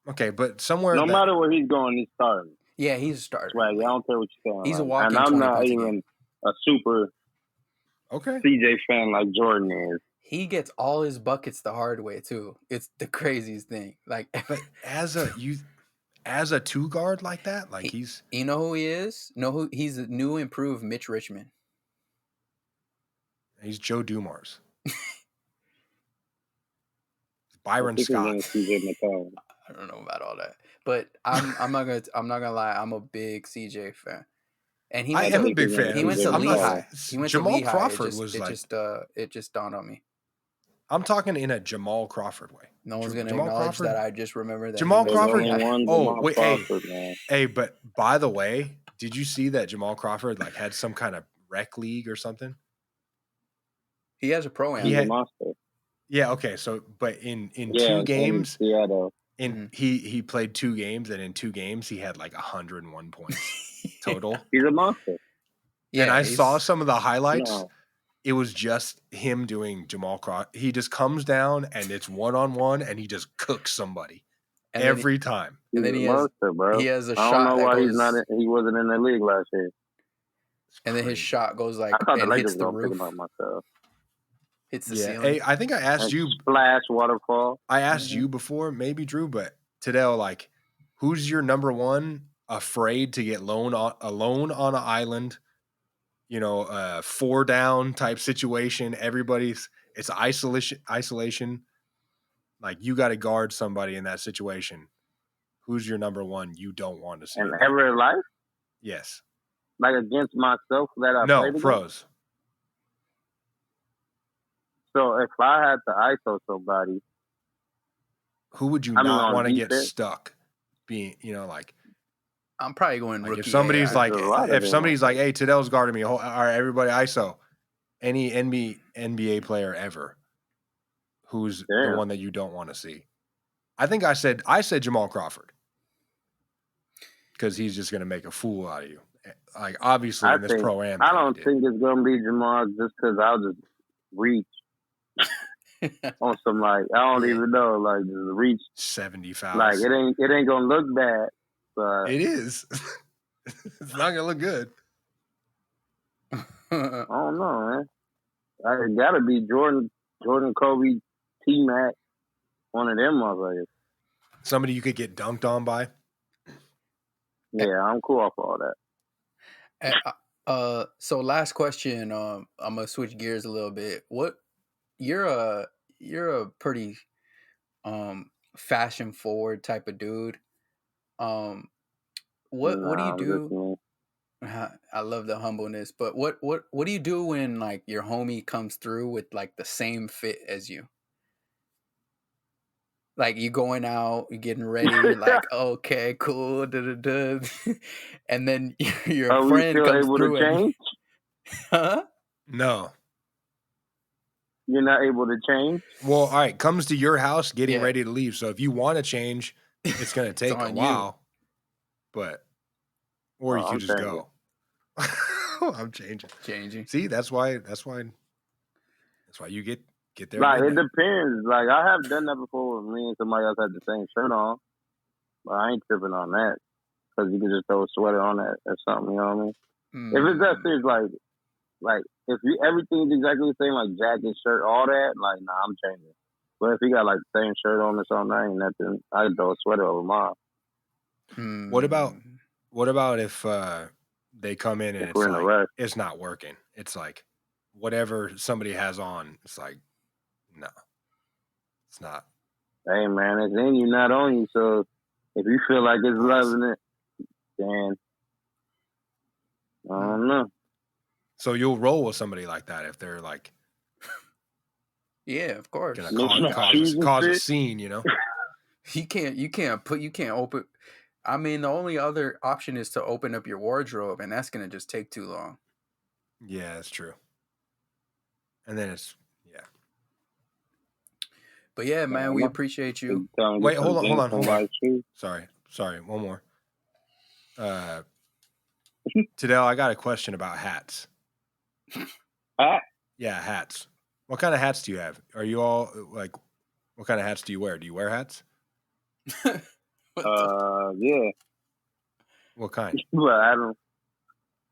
Okay, but somewhere. No matter where he's going, he's starting. Yeah, he's a starter. Right, I don't care what you're saying. He's a walking. And I'm not even a super CJ fan like Jordan is. He gets all his buckets the hard way too. It's the craziest thing. Like, but as a 2 guard like that, like he's. You know who he is? He's a new improved Mitch Richmond. He's Joe Dumars. Byron Scott. I don't know about all that, but I'm not gonna lie. I'm a big CJ fan, and I am a big fan. He went to Lehigh. Jamal Crawford was it just dawned on me. I'm talking in a Jamal Crawford way. No one's gonna acknowledge that. I just remember that Jamal Crawford. Hey, but by the way, did you see that Jamal Crawford like had some kind of rec league or something? He has a pro-am. Yeah. Okay. So, but in 2 games, he played 2 games, and in 2 games he had like 101 points total. He's a monster. Yeah, and I saw some of the highlights. No. It was just him doing Jamal Crawford. He just comes down and it's 1-on-1, and he just cooks somebody every time. And then he has a shot. I don't know why he wasn't in the league last year. And then his crazy. shot goes I like thought the and Lakers hits the gonna pick him roof, up myself. hits the Yeah. ceiling. Hey, I think I asked And you. splash waterfall. I asked you before, maybe Drew, but Tildell, like, who's your number one afraid to get alone on an island? 4 down type situation. It's isolation. Like, you got to guard somebody in that situation. Who's your number one you don't want to see? And ever in life, Yes. like against myself that I No, played against. pros. So if I had to ISO somebody, Who would you I mean, not on want to get defense? stuck being, like I'm probably going if rookie somebody's AI. like, There's a lot of if them. somebody's like, hey, Tildell's guarding me. All right, everybody ISO. Any NBA player ever who's the Damn. one that you don't want to see. I think I said Jamal Crawford because he's just going to make a fool out of you. Like, obviously, in this pro-am. I don't think it's gonna be Jamal just because I'll just reach on some like I don't Yeah. even know like just reach 70 fouls. like it ain't gonna look bad, but It is. It's not going to look good. I don't know, man. It gotta be Jordan, Kobe, T-Mac, one of them motherfuckers. Somebody you could get dunked on by. Yeah, I'm cool off all that. So last question. I'm gonna switch gears a little bit. You're a pretty fashion forward type of dude. What do you do? I love the humbleness, but what do you do when like your homie comes through with like the same fit as you? Like you going out, you getting ready, you're like, okay, cool, and then your Are we friend still comes able through to and change? huh? No. You're not able to change? Well, all right, comes to your house getting Yeah. ready to leave. So if you want to change, it's going to take a on you. while. Or you I'm could just changing. go. I'm changing. See, that's why you get there. Like it depends. Like I have done that before when me and somebody else had the same shirt on, but I ain't tripping on that because you can just throw a sweater on that or something. You know what I mean? If it's that serious, like if everything's exactly the same, like jacket, shirt, all that, like nah, I'm changing. But if you got like the same shirt on or something, I ain't nothing. I can throw a sweater over mine. What about if they come in and it's not working? It's like whatever somebody has on, it's like, no, it's not. Hey man, it's in you, not on you. So if you feel like it's loving it, then I don't know. So you'll roll with somebody like that if they're like, yeah, of course, gonna cause a scene, you know. You can't open. I mean, the only other option is to open up your wardrobe, and that's gonna just take too long. Yeah, that's true. And then it's But yeah, man, we appreciate you. Wait, hold on. Sorry, one more. Tildell, I got a question about hats. Hat? Yeah, hats. What kind of hats do you have? Are you all like? What kind of hats do you wear? Do you wear hats? Yeah. What kind? But I don't.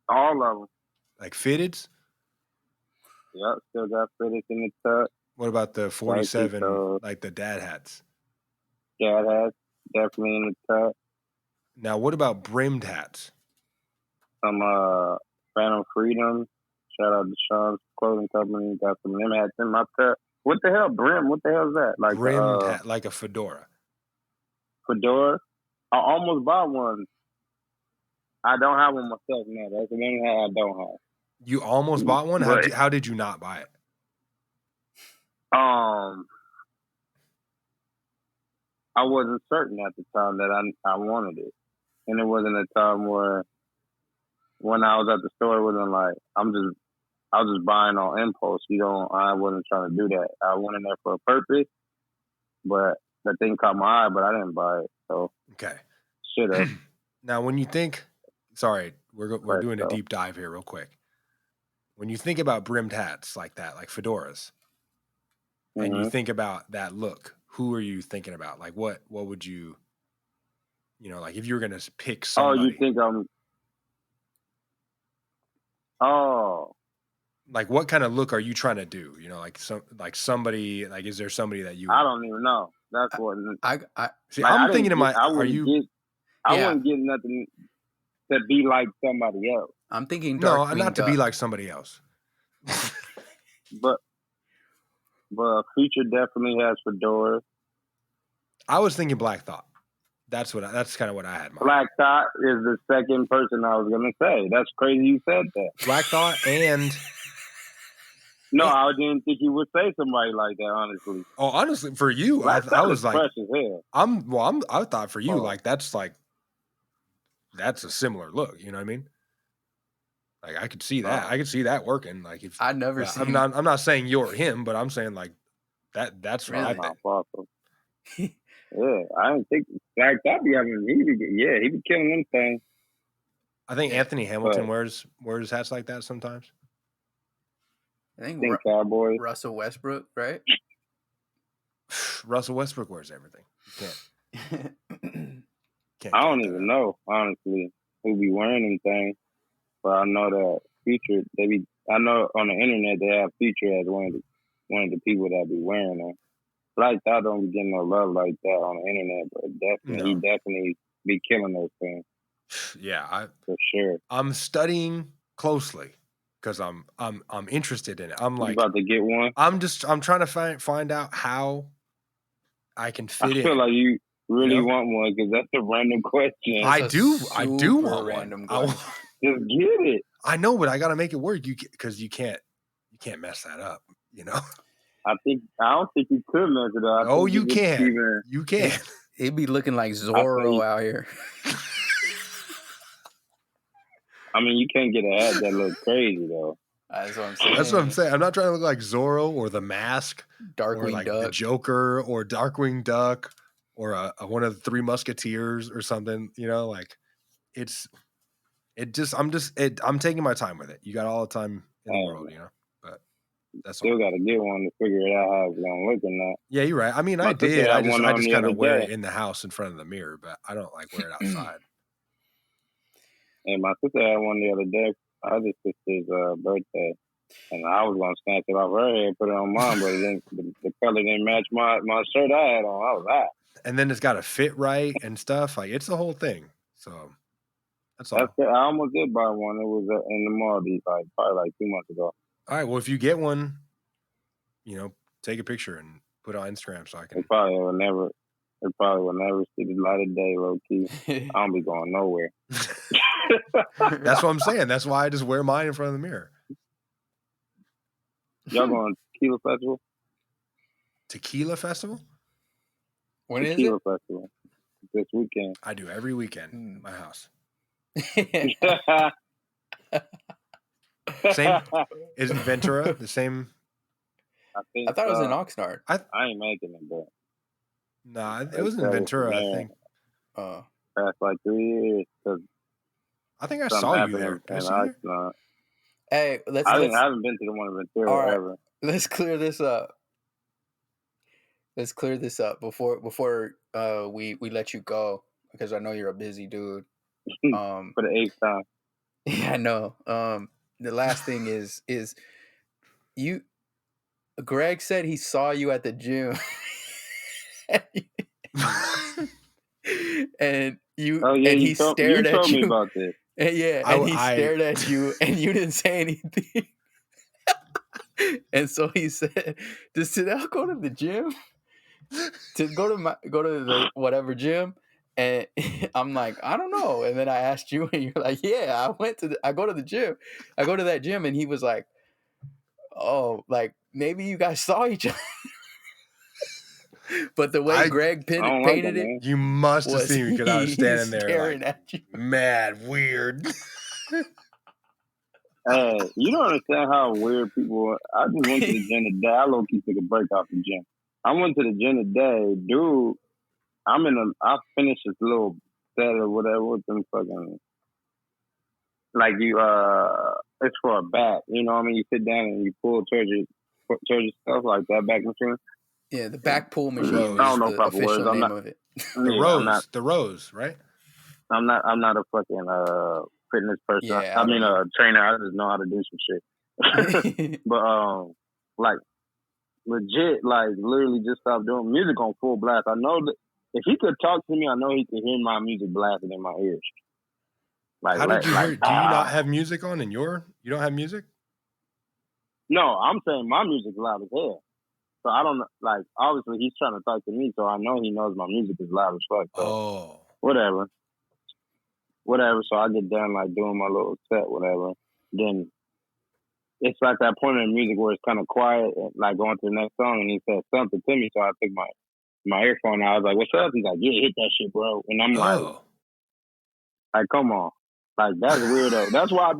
All of them. Like fitteds? Yep, still got fitteds in the tuck. What about the 47, like the dad hats? Dad hats, definitely in the tuck. Now, what about brimmed hats? Some Phantom Freedom. Shout out to Sean's clothing company. Got some of them hats in my tuck. What the hell, brim? What the hell is that? Like brimmed hat, like a fedora. Fedora? I almost bought one. I don't have one myself now. That's the one hat I don't have. You almost bought one? How did you not buy it? I wasn't certain at the time that I wanted it. And it wasn't a time where when I was at the store, it wasn't like I was just buying on impulse. I wasn't trying to do that. I went in there for a purpose, but the thing caught my eye, but I didn't buy it. So okay, should have. Now, when you think, sorry, we're doing a deep dive here, real quick. When you think about brimmed hats like that, like fedoras, and you think about that look, who are you thinking about? Like, what would you, like if you were gonna pick somebody? Oh, you think I'm? Oh, Like, what kind of look are you trying to do? You know, like somebody, like, is there somebody that you I don't even know. That's what. I see? Like, I'm thinking I are wouldn't you? get. I Yeah. wouldn't get nothing to be like somebody else. I'm thinking No, Darkwing not to Duck. be like somebody else. But Future definitely has fedoras. I was thinking Black Thought. That's kind of what I had in mind. Black Thought is the second person I was gonna say. That's crazy you said that. Black Thought and No, I didn't think you would say somebody like that. Honestly. oh, honestly, for you, Black I Thought was is like, fresh as hell. I thought for you, Oh. like that's a similar look. You know what I mean? Like I could see that. Oh. I could see that working. Like if I never well, seen. I'm not saying you're him, but I'm saying like that's what I Really? think. Not possible. Yeah, I don't think Black Thought be having. He be killing them things. I think Anthony Hamilton But- wears hats like that sometimes. I think Think Cowboys. Russell Westbrook, right? Russell Westbrook wears everything. You can't I don't count that even out. know honestly who be wearing them things, but I know that Future. I know on the internet they have Future as one of the people that be wearing them. Black Thought don't be getting no love like that on the internet, but he definitely be killing those things. Yeah, for sure. I'm studying closely because I'm interested in it. I'm like, you about to get one? I'm trying to find out how I can fit in. I feel like you really want one because that's a random question. I do want random one. Just get it. I know, but I got to make it work. Because you can't mess that up. You know. I don't think you could mess it up. Oh, you can. You can. It'd be looking like Zorro out here. I mean, you can't get a hat that looks crazy though. That's what I'm saying. That's what I'm saying. I'm not trying to look like Zorro or the Mask, Darkwing or like Duck, the Joker, or Darkwing Duck, or one of the Three Musketeers or something. You know, like I'm taking my time with it. You got all the time in the world, you know. But that's still got to get one to figure it out how it's gonna look or not. Yeah, you're right. I mean, I did. I just kind of wear it in the house in front of the mirror, but I don't like wear it outside. And my sister had one the other day. Our sister's birthday, and I was gonna snatch it off her head and put it on mine, but the color didn't match my shirt I had on. I was out. And then it's got to fit right and stuff. Like it's the whole thing. So that's all. I almost did buy one. It was in the mall, probably 2 months ago. All right. Well, if you get one, take a picture and put it on Instagram so I can. It probably will never see the light of day, low key. I don't be going nowhere. That's what I'm saying. That's why I just wear mine in front of the mirror. Y'all going to Tequila Festival? Tequila Festival? When is it? Tequila Festival. This weekend. I do every weekend at my house. Same. Isn't Ventura the same? I thought it was in Oxnard. I ain't making it, but. Nah, it was in Ventura, I think. Past like 3 years. I think I saw you there. Hey, I haven't been to the one in Ventura ever. Let's clear this up. Before we let you go, because I know you're a busy dude. For the 8th time. Yeah, I know. The last thing is you. Greg said he saw you at the gym. And you, oh yeah, and he stared at you. Told me about this. And he stared at you, and you didn't say anything. And so he said, "Does Tildell go to the gym? To go to the whatever gym?" And I'm like, "I don't know." And then I asked you, and you're like, "Yeah, I go to the gym. I go to that gym." And he was like, "Oh, like maybe you guys saw each other." But the way Greg painted it, you must have seen me because I was standing there staring at you. Mad weird. Hey, you don't understand how weird people are. I just went to the gym today. I low-key took a break off the gym. I went to the gym today, dude. I finished this little set or whatever with them fucking, like it's for a back. You know what I mean? You sit down and you pull towards your stuff like that back machine. Yeah, the back pull machine. I don't know the official name of it. The rows, right? I'm not a fucking fitness person. Yeah, I mean, trainer. I just know how to do some shit. But like legit, like literally just stopped doing music on full blast. I know that if he could talk to me, I know he could hear my music blasting in my ears. Like, how did you hear? Do you ah. not have music on in your? You don't have music? No, I'm saying my music's loud as hell. So I don't like. Obviously, he's trying to talk to me, so I know he knows my music is loud as fuck. So whatever. So I get done like doing my little set, whatever. Then it's like that point in the music where it's kind of quiet, and, like going to the next song, and he said something to me, so I took my earphone out. I was like, "What's up?" He's like, "Yeah, hit that shit, bro." And I'm like, come on, like that's weirdo. That's why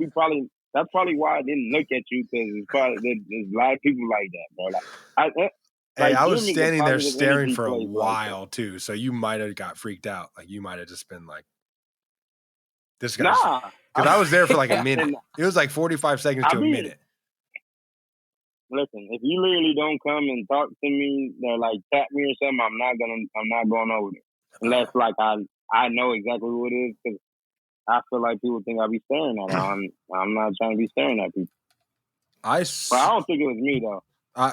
That's probably why I didn't look at you, because there's a lot of people like that, bro. Like, I was standing there staring for a like while too, so you might have got freaked out. Like you might have just been like, "This guy's." Nah, because I was there for like a minute. It was like 45 seconds to a minute. Listen, if you literally don't come and talk to me or like tap me or something, I'm not going over there unless like I know exactly who it is, because I feel like people think I be staring at them. I'm not trying to be staring at people. But I don't think it was me though.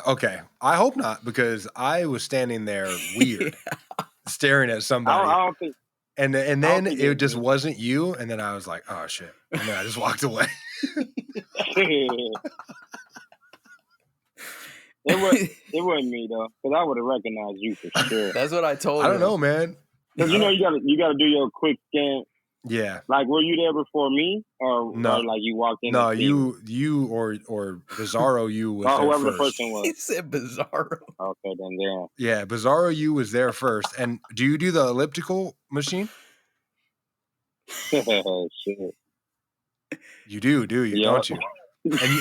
Okay, I hope not, because I was standing there weird, staring at somebody. I don't think. And then it just wasn't you, and then I was like, "Oh shit!" And then I just walked away. It wasn't me though, because I would have recognized you for sure. That's what I told him. I don't know, man. Because you gotta do your quick scan. Yeah. Like, were you there before me, or like you walked in? No, you or Bizarro you was there whoever first. the person was. He said Bizarro. Okay, then yeah. Yeah, Bizarro you was there first. And do you do the elliptical machine? Shit. You do you? Yep. Don't you?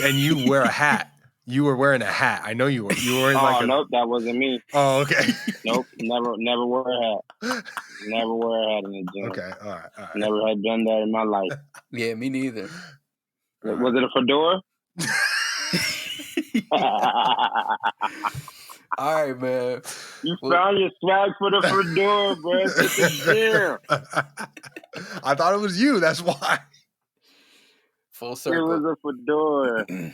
And you wear a hat. You were wearing a hat. I know you were. You were wearing nope, that wasn't me. Oh, okay. Nope, never wore a hat. Never wore a hat in the gym. Okay, all right. Never had done that in my life. Yeah, me neither. Was it a fedora? All right, man. You found your swag for the fedora, bro. It's a gym. I thought it was you. That's why. Full circle. It was a fedora.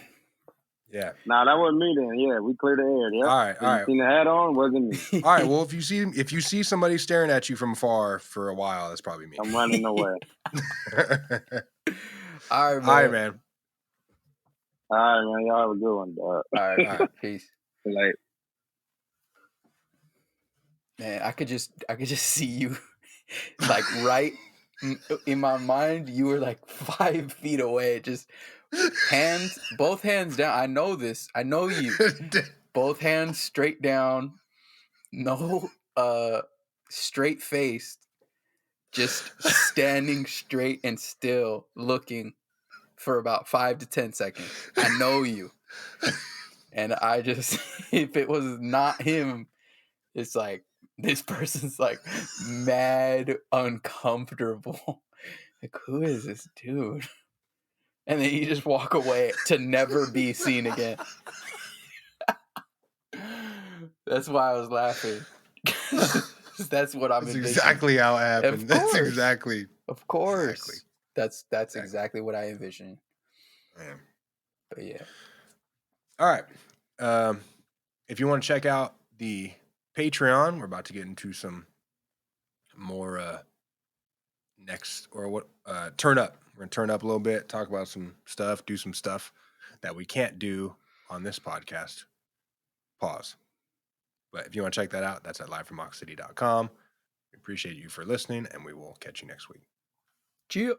Yeah. Nah, that wasn't me then. Yeah, we cleared the air. Yep. All right. You seen the hat on? Wasn't me. All right. Well, if you see somebody staring at you from afar for a while, that's probably me. I'm running away. All right, man. All right, man. Y'all have a good one, dog. All right. Peace. Like, man, I could just see you, like right in my mind. You were like 5 feet away, just both hands down. I know this. I know you. Both hands straight down. No, straight faced. Just standing straight and still, looking for about 5 to 10 seconds. I know you. And I just, if it was not him, it's like, this person's like mad uncomfortable. Like, who is this dude? And then you just walk away to never be seen again. That's why I was laughing. That's what I'm envisioning. Exactly how it happened. That's exactly. Of course. Exactly. That's exactly what I envisioned. Man. But yeah. All right. If you want to check out the Patreon, we're about to get into some more turn up. We're gonna turn up a little bit, talk about some stuff, do some stuff that we can't do on this podcast. Pause. But if you want to check that out, that's at livefrommoxcity.com. We appreciate you for listening, and we will catch you next week. Cheers.